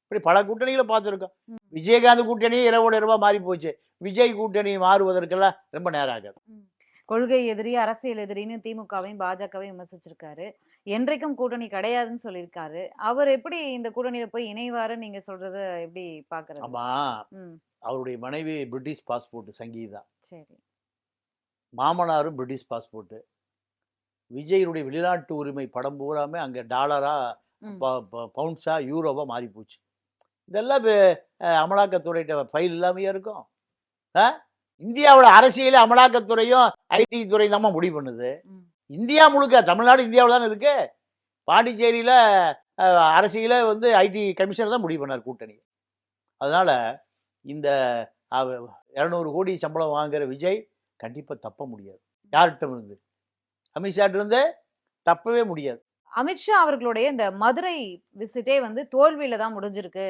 இப்படி பல கூட்டணிகளை பார்த்துருக்கோம். விஜயகாந்த் கூட்டணி இரவோட இரவா மாறி போச்சு. விஜய் கூட்டணி மாறுவதற்கெல்லாம் ரொம்ப நேரம் ஆகாது. கொள்கை எதிரி, அரசியல் எதிரின்னு திமுகவையும் பாஜகவையும் விமர்சிச்சிருக்காரு. என்றைக்கும் கூட்டணி கிடையாதுன்னு சொல்லியிருக்காரு. அவர் எப்படி இந்த கூட்டணியில போய் இணைவாருன்னு நீங்க சொல்றத எப்படி பாக்குறது? ஆமா, அவருடைய மனைவி பிரிட்டிஷ் பாஸ்போர்ட் சங்கீதா. சரி. மாமனாரும் பிரிட்டிஷ் பாஸ்போர்ட். விஜயனுடைய வெளிநாட்டு உரிமை படம் பூராமே அங்க டாலரா, பவுண்ட்ஸா, யூரோவா மாறி போச்சு. இதெல்லாம் அமலாக்கத்துறையிட்ட ஃபைல் இல்லாமையே இருக்கும். இந்தியாவோட அரசியல அமலாக்கத்துறையும் ஐடி துறை தான் முடிவு பண்ணுது. இந்தியா முழுக்க, தமிழ்நாடு இந்தியாவில் தானே இருக்கு. பாண்டிச்சேரியில அரசியல ஐடி கமிஷனர் தான் முடிவு பண்ணார் கூட்டணி. அதனால இந்த 200 கோடி சம்பளம் வாங்குற விஜய் கண்டிப்பா தப்ப முடியாது. யார்கிட்ட இருந்து? அமித்ஷாட்ட இருந்து தப்பவே முடியாது. அமித்ஷா அவர்களுடைய இந்த மதுரை விசிட்டே தோல்வியில தான் முடிஞ்சிருக்கு.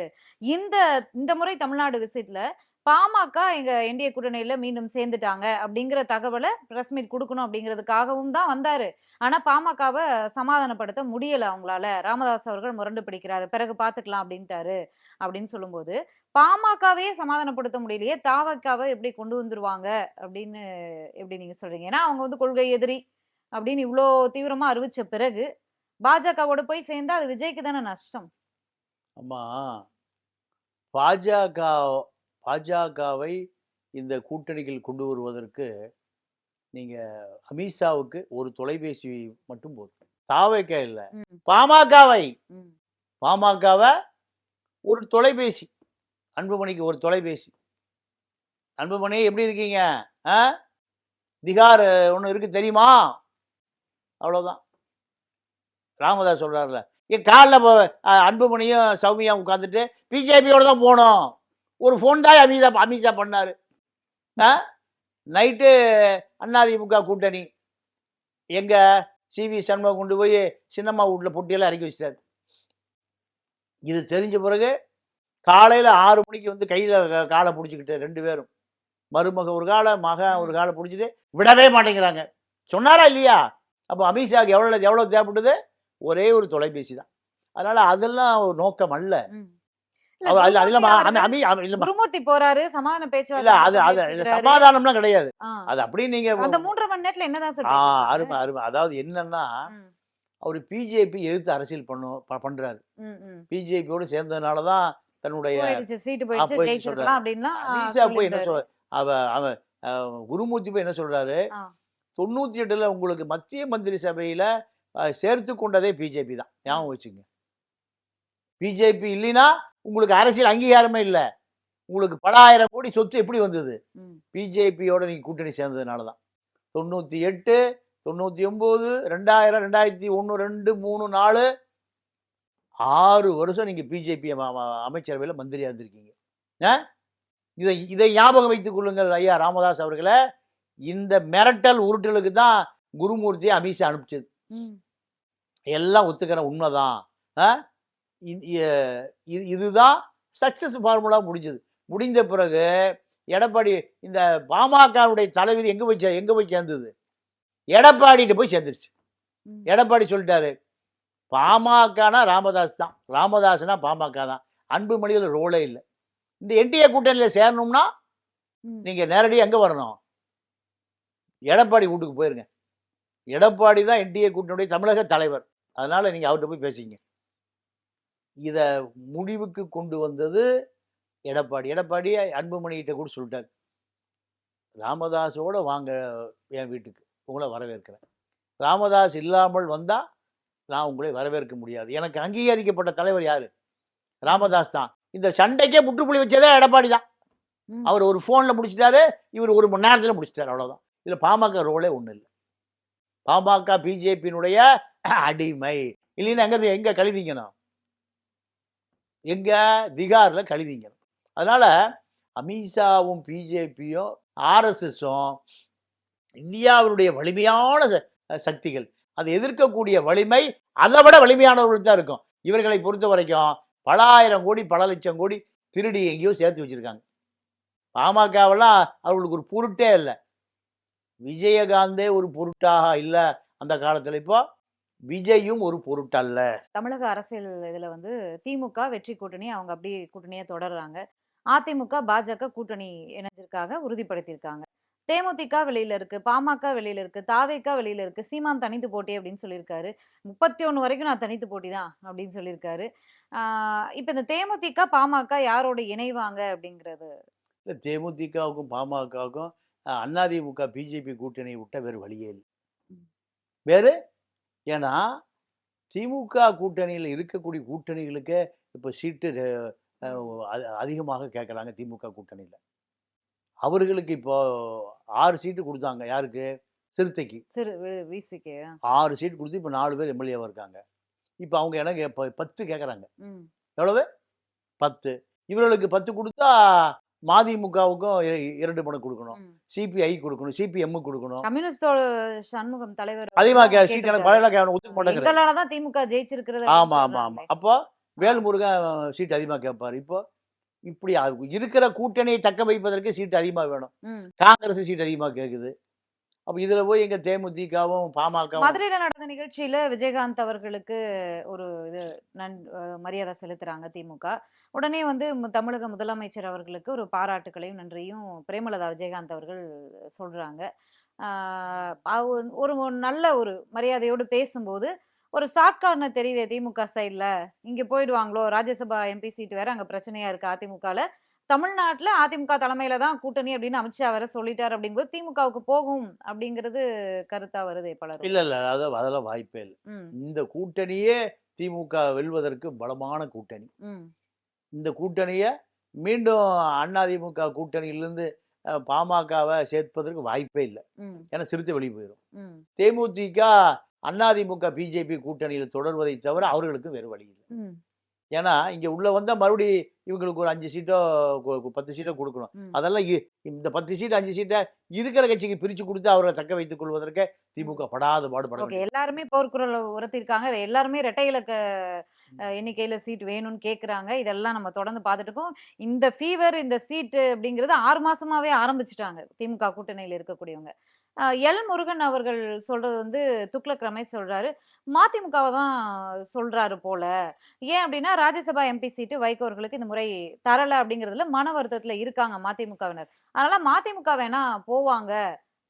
இந்த முறை தமிழ்நாடு விசிட்ல பாமக எங்க என்டிஏ கூட்டணியில மீண்டும் சேர்ந்துட்டாங்க அப்படிங்கிற தகவலை பிரஸ் மீட் கொடுக்கணும் அப்படிங்கிறதுக்காகவும் தான் வந்தாரு. ஆனா பாமகவை சமாதானப்படுத்த முடியல அவங்களால. ராமதாஸ் அவர்கள் முரண்டு பிடிக்கிறாரு, பிறகு பாத்துக்கலாம் அப்படின்ட்டாரு. அப்படின்னு சொல்லும்போது பாமகவையே சமாதானப்படுத்த முடியலையே, தாவக்காவை எப்படி கொண்டு வந்துருவாங்க அப்படின்னு எப்படி நீங்க சொல்றீங்க? ஏன்னா அவங்க கொள்கை எதிரி அப்படின்னு இவ்வளோ தீவிரமா அறிவிச்ச பிறகு பாஜகவோட போய் சேர்ந்தா அது விஜய்க்கு தானே நஷ்டம். ஆமா, பாஜகவை இந்த கூட்டணிகள் கொண்டு வருவதற்கு நீங்க அமித்ஷாவுக்கு ஒரு தொலைபேசி மட்டும் போதும். தாவேக்கா இல்ல, பாமகவை ஒரு தொலைபேசி. அன்புமணிக்கு ஒரு தொலைபேசி. அன்புமணி எப்படி இருக்கீங்க? திகார் ஒன்று இருக்கு தெரியுமா? அவ்வளவுதான். ராமதாஸ் சொல்றாருல, என் காலில் அன்புமணியும் சௌமியா உட்காந்துட்டு பிஜேபியோட தான் போனோம். ஒரு ஃபோன் தான் அமித்ஷா பண்ணாரு. நைட்டு அதிமுக கூட்டணி எங்க சிவி சண்முகம் கொண்டு போய் சின்னம்மா வீட்டில் பொட்டியெல்லாம் இறக்கி வச்சிட்டாரு. இது தெரிஞ்ச பிறகு காலையில் 6 மணிக்கு கையில் காலை பிடிச்சிக்கிட்டு 2 பேரும், மருமக ஒரு காலை, மகன் ஒரு காலை பிடிச்சிட்டு விடவே மாட்டேங்கிறாங்க. சொன்னாரா இல்லையா? அப்போ அமித்ஷாவுக்கு எவ்வளோ தேவைப்படுது? ஒரே ஒரு தொலைபேசி தான். அதனால அதெல்லாம் ஒரு நோக்கம் அல்ல. குருமூர்த்தி போறாரு, சமாதான பேச்சுவார்த்தை, சமாதானம்லாம் கிடையாது. அது அப்படி நீங்க அந்த 3.5 மணி நேரத்துல என்னதான் சார்? அருமை அருமை. அதாவது என்னன்னா, அவரு பிஜேபி எதிர்த்து அரசியல் பண்றாரு. பிஜேபியோட சேர்ந்ததுனாலதான் தன்னுடைய குருமூர்த்தி போய் என்ன சொல்றாரு, 98ல உங்களுக்கு மத்திய மந்திரி சபையில சேர்த்து கொண்டதே பிஜேபி தான். ஞாபகம் வச்சுங்க. பிஜேபி இல்லைன்னா உங்களுக்கு அரசியல் அங்கீகாரமே இல்லை. உங்களுக்கு பல ஆயிரம் கோடி சொத்து எப்படி வந்தது? பிஜேபியோட நீங்க கூட்டணி சேர்ந்ததுனாலதான். 98, 99, 2000, 2001, 2, 3, 4, 6 வருஷம் நீங்க பிஜேபி அமைச்சரவையில் மந்திரியா இருந்திருக்கீங்க. இதை ஞாபகம் வைத்துக் கொள்ளுங்கள் ஐயா ராமதாஸ் அவர்களே. இந்த மிரட்டல் உருட்டலுக்கு தான் குருமூர்த்தியை அமித்ஷா அனுப்பிச்சது. எல்லாம் ஒத்துக்கிற உண்மைதான். இதுதான் சக்சஸ் ஃபார்முலா முடிஞ்சது. முடிந்த பிறகு எடப்பாடி இந்த பாமகவுடைய தலைவிதி எங்க போய் சேர்ந்தது? எடப்பாடிட்டு போய் சேர்ந்துருச்சு. எடப்பாடி சொல்லிட்டாரு, பாமகனா ராமதாஸ் தான், ராமதாஸ்னா பாமக தான், அன்புமணியில் ரோலே இல்லை. இந்த என்டிஏ கூட்டணியில் சேரணும்னா நீங்க நேரடியாக எங்க வரணும்? எடப்பாடி வீட்டுக்கு போயிருங்க. எடப்பாடி தான் என்டிஏ கூட்டணியுடைய தமிழக தலைவர். அதனால நீங்க அவர்கிட்ட போய் பேசிங்க. இத முடிவுக்கு கொண்டு வந்தது எடப்பாடி. எடப்பாடி அன்புமணிகிட்ட கூட சொல்லிட்டாரு. ராமதாஸோட வாங்க என் வீட்டுக்கு. உங்கள வரவேற்கிறேன். ராமதாஸ் இல்லாமல் வந்தா நான் உங்களை வரவேற்க முடியாது. எனக்கு அங்கீகரிக்கப்பட்ட தலைவர் யாரு? ராமதாஸ் தான். இந்த சண்டைக்கே முற்றுப்புள்ளி வச்சதே எடப்பாடி தான். அவர் ஒரு ஃபோன்ல முடிச்சிட்டாரு. இவர் 1 மணி நேரத்துல முடிச்சிட்டாரு. அவ்வளவுதான். இதுல பாமக ரோலே ஒண்ணும் இல்ல. பாமக பிஜேபியினுடைய அடிமை. இல்லைன்னா எங்க கழுவிங்கணும்? எங்க திகார்ல கழுவிங்கணும். அதனால அமித்ஷாவும் பிஜேபியும் ஆர்எஸ்எஸும் இந்தியாவினுடைய வலிமையான சக்திகள். அதை எதிர்க்கக்கூடிய வலிமை அதை விட வலிமையானவர்களுக்கு தான் இருக்கும். இவர்களை பொறுத்த வரைக்கும் பல ஆயிரம் கோடி பல லட்சம் கோடி திருடி எங்கேயோ சேர்த்து வச்சிருக்காங்க. பாமகவெல்லாம் அவர்களுக்கு ஒரு பொருட்டே இல்லை. விஜயகாந்தே ஒரு பொருட்டாக இல்லை அந்த காலத்தில். இப்போ விஜயும் ஒரு பொருட்டல்ல. தமிழக அரசியல் இதுல வந்து திமுக வெற்றி கூட்டணி அவங்க அப்படியே கூட்டணியை தொடர்றாங்க. அதிமுக பாஜக கூட்டணி இணைஞ்சிருக்காங்க, உறுதிப்படுத்தியிருக்காங்க. தேமுதிக வெளியில இருக்கு, பாமக வெளியில இருக்கு, தாவேக வெளியில இருக்கு. சீமான் தனித்து போட்டி அப்படின்னு சொல்லியிருக்காரு. 31 வரைக்கும் நான் தனித்து போட்டி தான் அப்படின்னு சொல்லியிருக்காரு. இப்ப இந்த தேமுதிக பாமக யாரோட இணைவாங்க அப்படிங்கிறது? இல்லை, தேமுதிகவுக்கும் பாமகவுக்கும் அதிமுக பிஜேபி கூட்டணியை விட்ட வேறு வழியே இல்லை. வேறு ஏன்னா திமுக கூட்டணியில் இருக்கக்கூடிய கூட்டணிகளுக்கு இப்போ சீட்டு அதிகமாக கேட்குறாங்க. திமுக கூட்டணியில் அவர்களுக்கு இப்போ 6 சீட்டு கொடுத்தாங்க. யாருக்கு? சிறுத்தைக்கு 6 சீட்டு கொடுத்து இப்போ 4 பேர் எம்எல்ஏவாக இருக்காங்க. இப்போ அவங்க எனக்கு 10 கேட்குறாங்க. எவ்வளவு? 10. இவர்களுக்கு 10 கொடுத்தா மதிமுகவுக்கும் 2 மடங்கு கொடுக்கணும், சிபிஐ கொடுக்கணும், சிபிஎம் கொடுக்கணும். கம்யூனிஸ்ட் சண்முகம் தலைவர் அதிகமாக சீட் எனக்கு பழைய ஒத்துக்க மாட்டேங்கிறாங்க. திமுக ஜெயிச்சிருக்கிறது. ஆமா ஆமா ஆமா. அப்போ வேல்முருகன் சீட் அதிகமாக கேட்பாரு. இப்போ இப்படி இருக்கிற கூட்டணியை தக்க வைப்பதற்கு சீட் அதிகமாக வேணும். காங்கிரஸ் சீட் அதிகமாக கேட்குது. அப்ப இதுல போய் எங்க தேமுதிகவும் பாமக. மதுரையில நடந்த நிகழ்ச்சியில விஜயகாந்த் அவர்களுக்கு ஒரு இது மரியாதை செலுத்துறாங்க திமுக. உடனே வந்து தமிழக முதலமைச்சர் அவர்களுக்கு ஒரு பாராட்டுகளையும் நன்றியும் பிரேமலதா விஜயகாந்த் அவர்கள் சொல்றாங்க. ஒரு நல்ல ஒரு மரியாதையோடு பேசும்போது ஒரு ஷார்ட் கார்னர் தெரியுது திமுக சைட்ல. இங்க போயிடுவாங்களோ, ராஜ்யசபா எம்பி சீட் வேற அங்க பிரச்சனையா இருக்கு அதிமுகல. தமிழ்நாட்டுல அதிமுக தலைமையில தான் கூட்டணி அப்படின்னு அமித்ஷா வேற சொல்லிட்டாரு. அப்படிங்கும்போது திமுகவுக்கு போகும் அப்படிங்கிறது கருத்தா வருது பலரும். இல்ல இல்ல, அதெல்லாம் வாய்ப்பே இல்லை. இந்த கூட்டணியே திமுக வெல்வதற்கு பலமான கூட்டணி. இந்த கூட்டணிய மீண்டும் அதிமுக கூட்டணியிலிருந்து பாமகவை சேர்ப்பதற்கு வாய்ப்பே இல்லை. ஏன்னா சிறுத்தை வெளியே போயிடும். தேமுதிக அதிமுக பிஜேபி கூட்டணியில் தொடர்வதை தவிர அவர்களுக்கு வேறு வழி இல்லை. ஏன்னா இங்க உள்ள வந்தா மறுபடி இவங்களுக்கு ஒரு 5 சீட்டோ 10 சீட்டோ கொடுக்கணும். அதெல்லாம் இந்த 10 சீட் 5 சீட்டை இருக்கிற கட்சிக்கு பிரிச்சு கொடுத்து அவரை தக்க வைத்துக் கொள்வதற்கு திமுக படாத பாடுபட. எல்லாருமே போர்க்குரல் உரத்திருக்காங்க. எல்லாருமே இரட்டை இலக்க எண்ணிக்கையில சீட் வேணும்னு கேக்குறாங்க. இதெல்லாம் நம்ம தொடர்ந்து பார்த்துட்டு இருக்கோம். இந்த ஃபீவர், இந்த சீட்டு அப்படிங்கிறது 6 மாசமாவே ஆரம்பிச்சுட்டாங்க திமுக கூட்டணியில் இருக்கக்கூடியவங்க. எல் முருகன் அவர்கள் சொல்றது வந்து துக்ளக் ரமேஷ் சொல்றாரு, மதிமுகவை தான் சொல்றாரு போல. ஏன் அப்படின்னா ராஜ்யசபா எம்பி சீட்டு வைகோ அவர்களுக்கு இந்த முறை தரல அப்படிங்கிறதுல மன வருத்தத்துல இருக்காங்க மதிமுகவினர். அதனால மதிமுக வேணா போவாங்க,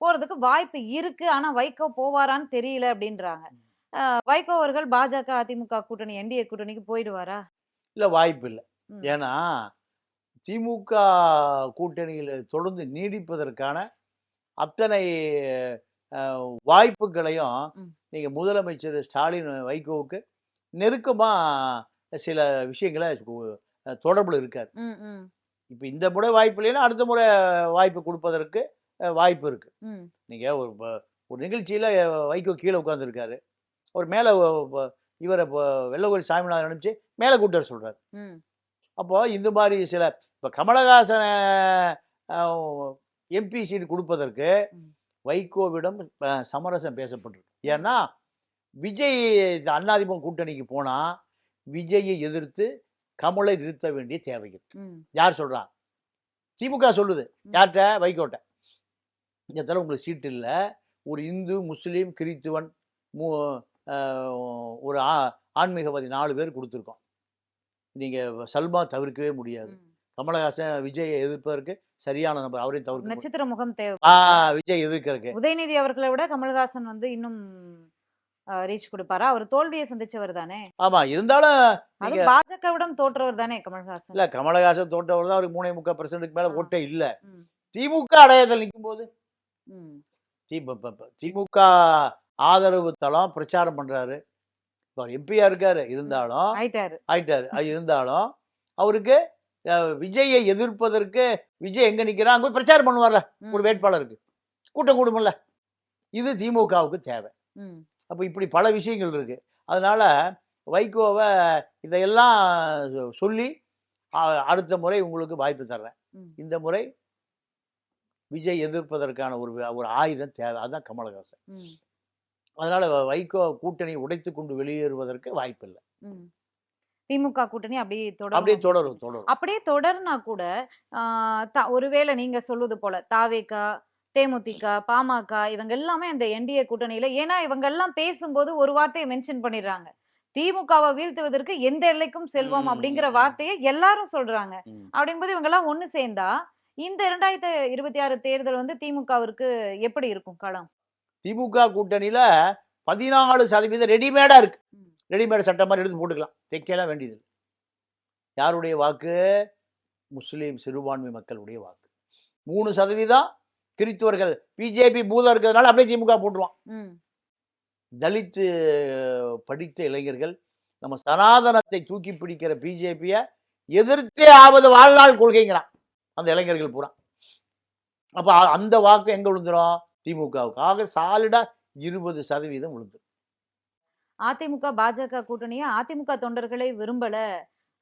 போறதுக்கு வாய்ப்பு இருக்கு. ஆனா வைகோ போவாரான்னு தெரியல அப்படின்றாங்க. வைகோ அவர்கள் பாஜக அதிமுக கூட்டணி என்டிஏ கூட்டணிக்கு போயிடுவாரா? இல்ல, வாய்ப்பு இல்லை. ஏன்னா திமுக கூட்டணியில் தொடர்ந்து நீடிப்பதற்கான அத்தனை வாய்ப்புகளையும் நீங்க முதலமைச்சர் ஸ்டாலின் வைகோவுக்கு நெருக்கமா சில விஷயங்களை தொடர்புல இருக்காரு. இப்ப இந்த முறை வாய்ப்பு இல்லைன்னா அடுத்த முறை வாய்ப்பு கொடுப்பதற்கு வாய்ப்பு இருக்கு. நீங்க ஒரு நிகழ்ச்சியில வைகோ கீழே உட்கார்ந்துருக்காரு. அவர் மேல இவரை வெள்ளக்கோயில் சாமிநாதன் அனுப்பிச்சு மேல கூட்டார் சொல்றாரு. அப்போ இந்த மாதிரி சில இப்ப கமலஹாசன எம்பி சீட் கொடுப்பதற்கு வைகோவிடம் சமரசம் பேசப்பட்டிருக்கு. ஏன்னா விஜய் அதிமுக கூட்டணிக்கு போனா விஜயை எதிர்த்து கமலை நிறுத்த வேண்டிய தேவைகள். யார் சொல்றா? திமுக சொல்லுது. யார்கிட்ட? வைகோட்ட. இந்த தடவை உங்களுக்கு சீட் இல்லை, ஒரு இந்து, முஸ்லீம், கிறித்துவன், ஒரு ஆன்மீகவாதி 4 பேர் கொடுத்துருக்கோம். நீங்க சல்மா தவிர்க்கவே முடியாது. கமலஹாசன் விஜயை எதிர்ப்பதற்கு சரியான நபர், அவரையும் தவிர்க்க நட்சத்திர முகம் தேவை. விஜய் எதிர்க்கிறதுக்கு. உதயநிதி அவர்களை விட கமல்ஹாசன் வந்து இன்னும் ரீச் கொடுப்பாரா? அவர் தோல்வியை சந்திச்சவர் தானே. ஆமா, இருந்தாலும் அது நீங்க பாஜகவிடம் தோற்றவர் தானே கமல்ஹாசன். இல்ல, கமலஹாசன் தோற்றவர் தான், அவருக்கு 3.3% மேல ஆ. ஓட்டே இல்ல. ம். திமுக அடையாளத்தில் நிற்கும் போது ம். திமுக ஆதரவு தளம் பிரச்சாரம் பண்றாரு. இப்போ எம்பியா இருக்காரு, இருந்தாலும் ஆயிட்டாரு. அது இருந்தாலும் அவருக்கு விஜயை எதிர்ப்பதற்கு விஜய் எங்க நிக்கிறான் அங்க போய் பிரச்சாரம் பண்ணுவார்ல ஒரு வேட்பாளருக்கு, கூட்டம் கூடுமில்ல. இது திமுகவுக்கு தேவை. ம். அப்போ இப்படி பல விஷயங்கள் இருக்கு. அதனால வைகோவை இதையெல்லாம் சொல்லி அடுத்த முறை உங்களுக்கு வாய்ப்பு தர்றேன். ம். இந்த முறை விஜய் எதிர்ப்பதற்கான ஒரு ஆயுதம் தேவை. அதுதான் கமலஹாசன். ம். அதனால வைகோ கூட்டணி உடைத்து கொண்டு வெளியேறுவதற்கு வாய்ப்பு இல்லை. ம். திமுக கூட்டணி அப்படியே அப்படியே தொடரும். தொடரும். அப்படியே தொடர்னா கூட ஒருவேளை நீங்க சொல்வது போல தாவேகா, தேமுதிக, பாமக இவங்க எல்லாமே அந்த என்டிஏ கூட்டணியில, ஏன்னா இவங்க எல்லாம் பேசும்போது ஒரு வார்த்தையை மென்ஷன் பண்ணிடுறாங்க. திமுகவை வீழ்த்துவதற்கு எந்த எல்லைக்கும் செல்வோம் அப்படிங்கிற வார்த்தையை எல்லாரும் சொல்றாங்க. ம். அப்படிங்கும்போது இவங்க எல்லாம் ஒண்ணு சேர்ந்தா இந்த 2026 தேர்தல் வந்து திமுகவிற்கு எப்படி இருக்கும் களம்? திமுக கூட்டணியில 14% ரெடிமேடா இருக்கு. ம். ரெடிமேட் சட்டம் மாதிரி எடுத்து போட்டுக்கலாம், தைக்கலாம் வேண்டியது. யாருடைய வாக்கு? முஸ்லீம் சிறுபான்மை மக்களுடைய வாக்கு. 3% கிறிஸ்துவர்கள், பிஜேபி பூதம் இருக்கிறதுனால அப்படியே திமுக போட்டுருவான். ம். தலித்து படித்த இளைஞர்கள், நம்ம சனாதனத்தை தூக்கி பிடிக்கிற பிஜேபியை எதிர்த்தே ஆவது வாழ்நாள் கொள்கைங்கிறான் அந்த இளைஞர்கள் பூரா. அப்ப அந்த வாக்கு எங்க விழுந்துரும்? திமுகவுக்கு. ஆக சாலிடா 20% விழுந்துரும். அதிமுக பாஜக கூட்டணியை அதிமுக தொண்டர்களை விரும்பல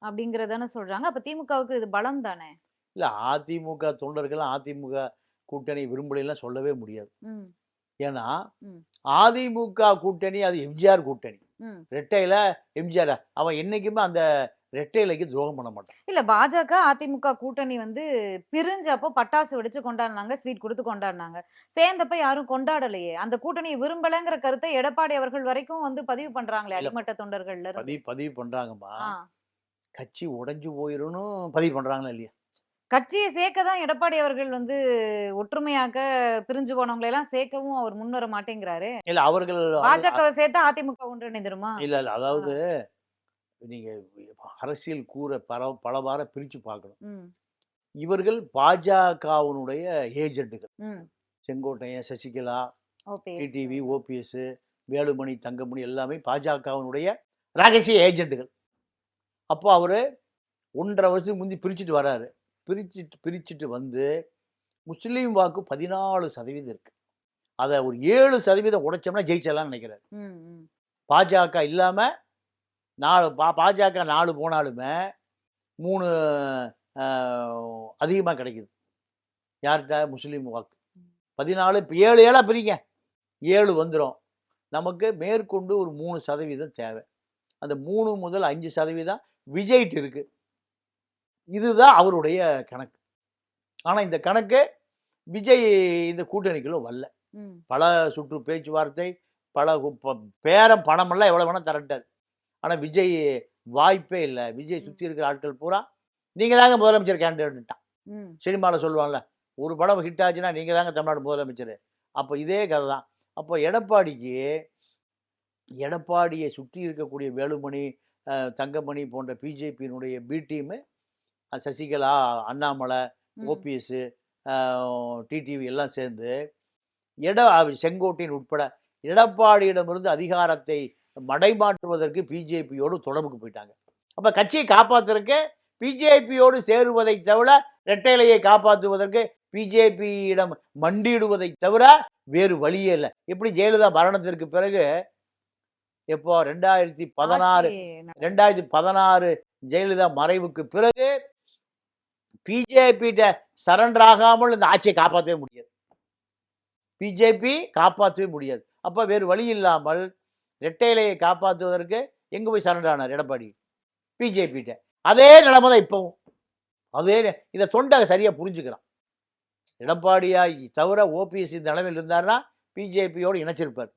அப்படிங்கறதானே சொல்றாங்க. அப்ப திமுகவுக்கு இது பலம் தானே. இல்ல, அதிமுக தொண்டர்கள் அதிமுக கூட்டணி விரும்பலாம் சொல்லவே முடியாது. ம். ஏன்னா ம். அதிமுக கூட்டணி அது எம்ஜிஆர் கூட்டணி. ம். ரெட்டையில எம்ஜிஆர் அவன் என்னைக்குமே அந்த ரெட்டையிலைக்கு துரோகம் பண்ண மாட்டான். இல்ல பாஜக அதிமுக கூட்டணி வந்து பிரிஞ்சப்போ பட்டாசு வெடிச்சு கொண்டாடினாங்க, ஸ்வீட் கொடுத்து கொண்டாடினாங்க. சேர்ந்தப்ப யாரும் கொண்டாடலையே. அந்த கூட்டணியை விரும்பலங்கிற கருத்தை எடப்பாடி அவர்கள் வரைக்கும் வந்து பதிவு பண்றாங்களே இல்ல, அடிமட்ட தொண்டர்கள்ல இருந்து. பதிவு பண்றாங்கம்மா. ஆ. கட்சி உடைஞ்சு போயிரும்னு பதிவு பண்றாங்களா இல்லையா? கட்சியை சேர்க்க தான் எடப்பாடி அவர்கள் வந்து ஒற்றுமையாக்க பிரிஞ்சு போனவங்களை எல்லாம் சேர்க்கவும் அவர் முன்வர மாட்டேங்கிறாரு. இல்ல, அவர்கள் பாஜகவை சேர்த்தா அதிமுக ஒன்றிணைந்துருமா? இல்ல அதாவது நீங்க அரசியல் கூற பலவார பிரிச்சு பார்க்கணும். ம். இவர்கள் பாஜகவினுடைய ஏஜென்ட்டுகள். ம். Sengottaiyan, Sasikala, OPS. TTV, OPS, Velumani, Thangamani எல்லாமே பாஜகவினுடைய ரகசிய ஏஜென்ட்டுகள். அப்போ அவரு 1.5 வருஷத்துக்கு முந்தி பிரிச்சுட்டு வராரு. பிரிச்சுட்டு வந்து முஸ்லீம் வாக்கு 14% இருக்கு. அதை ஒரு 7% உடைச்சோம்னா ஜெயிச்சலாம்னு நினைக்கிறாரு. ம். ம். பாஜக இல்லாம 4 பாஜக 4 போனாலுமே 3 அதிகமாக கிடைக்குது. யார்கிட்ட? முஸ்லீம் வாக்கு 14. இப்போ 7 பிரிங்க, 7 வந்துடும். நமக்கு மேற்கொண்டு ஒரு 3% தேவை. அந்த 3 முதல் 5% விஜய்ட்டு இருக்கு. இதுதான் அவருடைய கணக்கு. ஆனா இந்த கணக்கு விஜய் இந்த கூட்டணிக்குள்ள வரல. ம். பல சுற்று பேச்சுவார்த்தை, பல பேரம் பணமெல்லாம் எவ்வளவு வேணா தரட்டாரு. ஆனா விஜய் வாய்ப்பே இல்லை. விஜய் சுத்தி இருக்கிற ஆட்கள் பூரா நீங்க தாங்க முதலமைச்சர் கேண்டிடேட்டான். ம். சினிமாவில் சொல்லுவாங்கல்ல, ஒரு படம் ஹிட் ஆச்சுன்னா நீங்க தாங்க தமிழ்நாடு முதலமைச்சர். அப்போ இதே கதை தான். அப்போ எடப்பாடியை சுற்றி இருக்கக்கூடிய வேலுமணி, தங்கமணி போன்ற பிஜேபியினுடைய பி டீமு, சசிகலா, அண்ணாமலை, ம். ஓபிஎஸ், டிடிவி எல்லாம் சேர்ந்து செங்கோட்டையன் உட்பட எடப்பாடியிடமிருந்து அதிகாரத்தை மடைமாற்றுவதற்கு பிஜேபியோடு தொடர்புக்கு போயிட்டாங்க. அப்ப கட்சியை காப்பாற்றுறதுக்கு பிஜேபியோடு சேருவதை தவிர, இரட்டைலையை காப்பாற்றுவதற்கு பிஜேபியிடம் மண்டியிடுவதை தவிர வேறு வழியே இல்லை. எப்படி ஜெயலலிதா மரணத்திற்கு பிறகு எப்போ 2016 ஜெயலலிதா மறைவுக்கு பிறகு பிஜேபி சரண்டர் ஆகாமல் இந்த ஆட்சியை காப்பாற்றவே முடியாது. பிஜேபி காப்பாற்றவே முடியாது. அப்ப வேறு வழி இல்லாமல் இரட்டைலையை காப்பாற்றுவதற்கு எங்க போய் சரண்டர் ஆனார் எடப்பாடி? பிஜேபிட்ட. அதே நிலைமை தான் இப்பவும். இதை தொண்டை சரியா புரிஞ்சுக்கிறான். எடப்பாடியா தவிர ஓபிஎஸ் இந்த நிலைமையில் இருந்தாருன்னா பிஜேபியோடு இணைச்சிருப்பார்.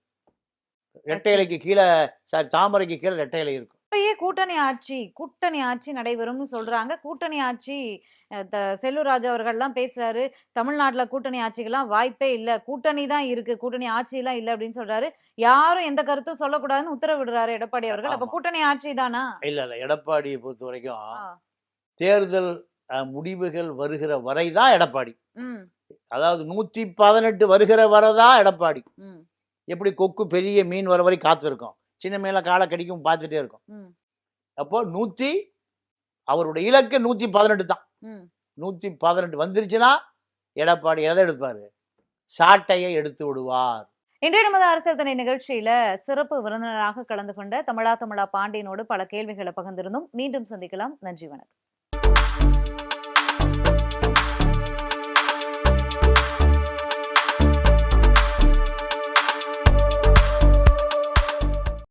இரட்டைலைக்கு கீழே, தாமரைக்கு கீழே இரட்டைலை இருக்கும். இப்பயே கூட்டணி ஆட்சி நடைபெறும்னு சொல்றாங்க. கூட்டணி ஆட்சி செல்லூர் ராஜு அவர்கள்லாம் பேசுறாரு. தமிழ்நாட்டுல கூட்டணி ஆட்சிக்கெல்லாம் வாய்ப்பே இல்ல. கூட்டணி தான் இருக்கு. கூட்டணி ஆட்சிலாம் இல்ல அப்படின்னு சொல்றாரு. யாரும் எந்த கருத்தும் சொல்லக்கூடாதுன்னு உத்தரவிடுறாரு எடப்பாடி அவர்கள். அப்ப ஆமா. கூட்டணி ஆட்சி தானா? இல்ல எடப்பாடியை பொறுத்த வரைக்கும் ஆ. தேர்தல் முடிவுகள் வருகிற வரை தான் எடப்பாடி. ம். அதாவது 118 வருகிற வரை தான் எடப்பாடி. ம். எப்படி கொக்கு பெரிய மீன் வர வரை காத்திருக்கும், சின்ன மீன்ல காலை கடிக்கும் பார்த்துட்டே இருக்கும். ம். அப்போ அவருடைய இலக்கு 118 தான். ம். 118 வந்துருச்சுன்னா எடப்பாடி எதை எடுப்பாரு? சாட்டையை எடுத்து விடுவார். இன்றைய நமது அரசியல் தனி நிகழ்ச்சியில சிறப்பு விருந்தினராக கலந்து கொண்ட தமிழா பாண்டியனோடு பல கேள்விகளை பகிர்ந்திருந்தோம். மீண்டும் சந்திக்கலாம். நன்றி, வணக்கம்.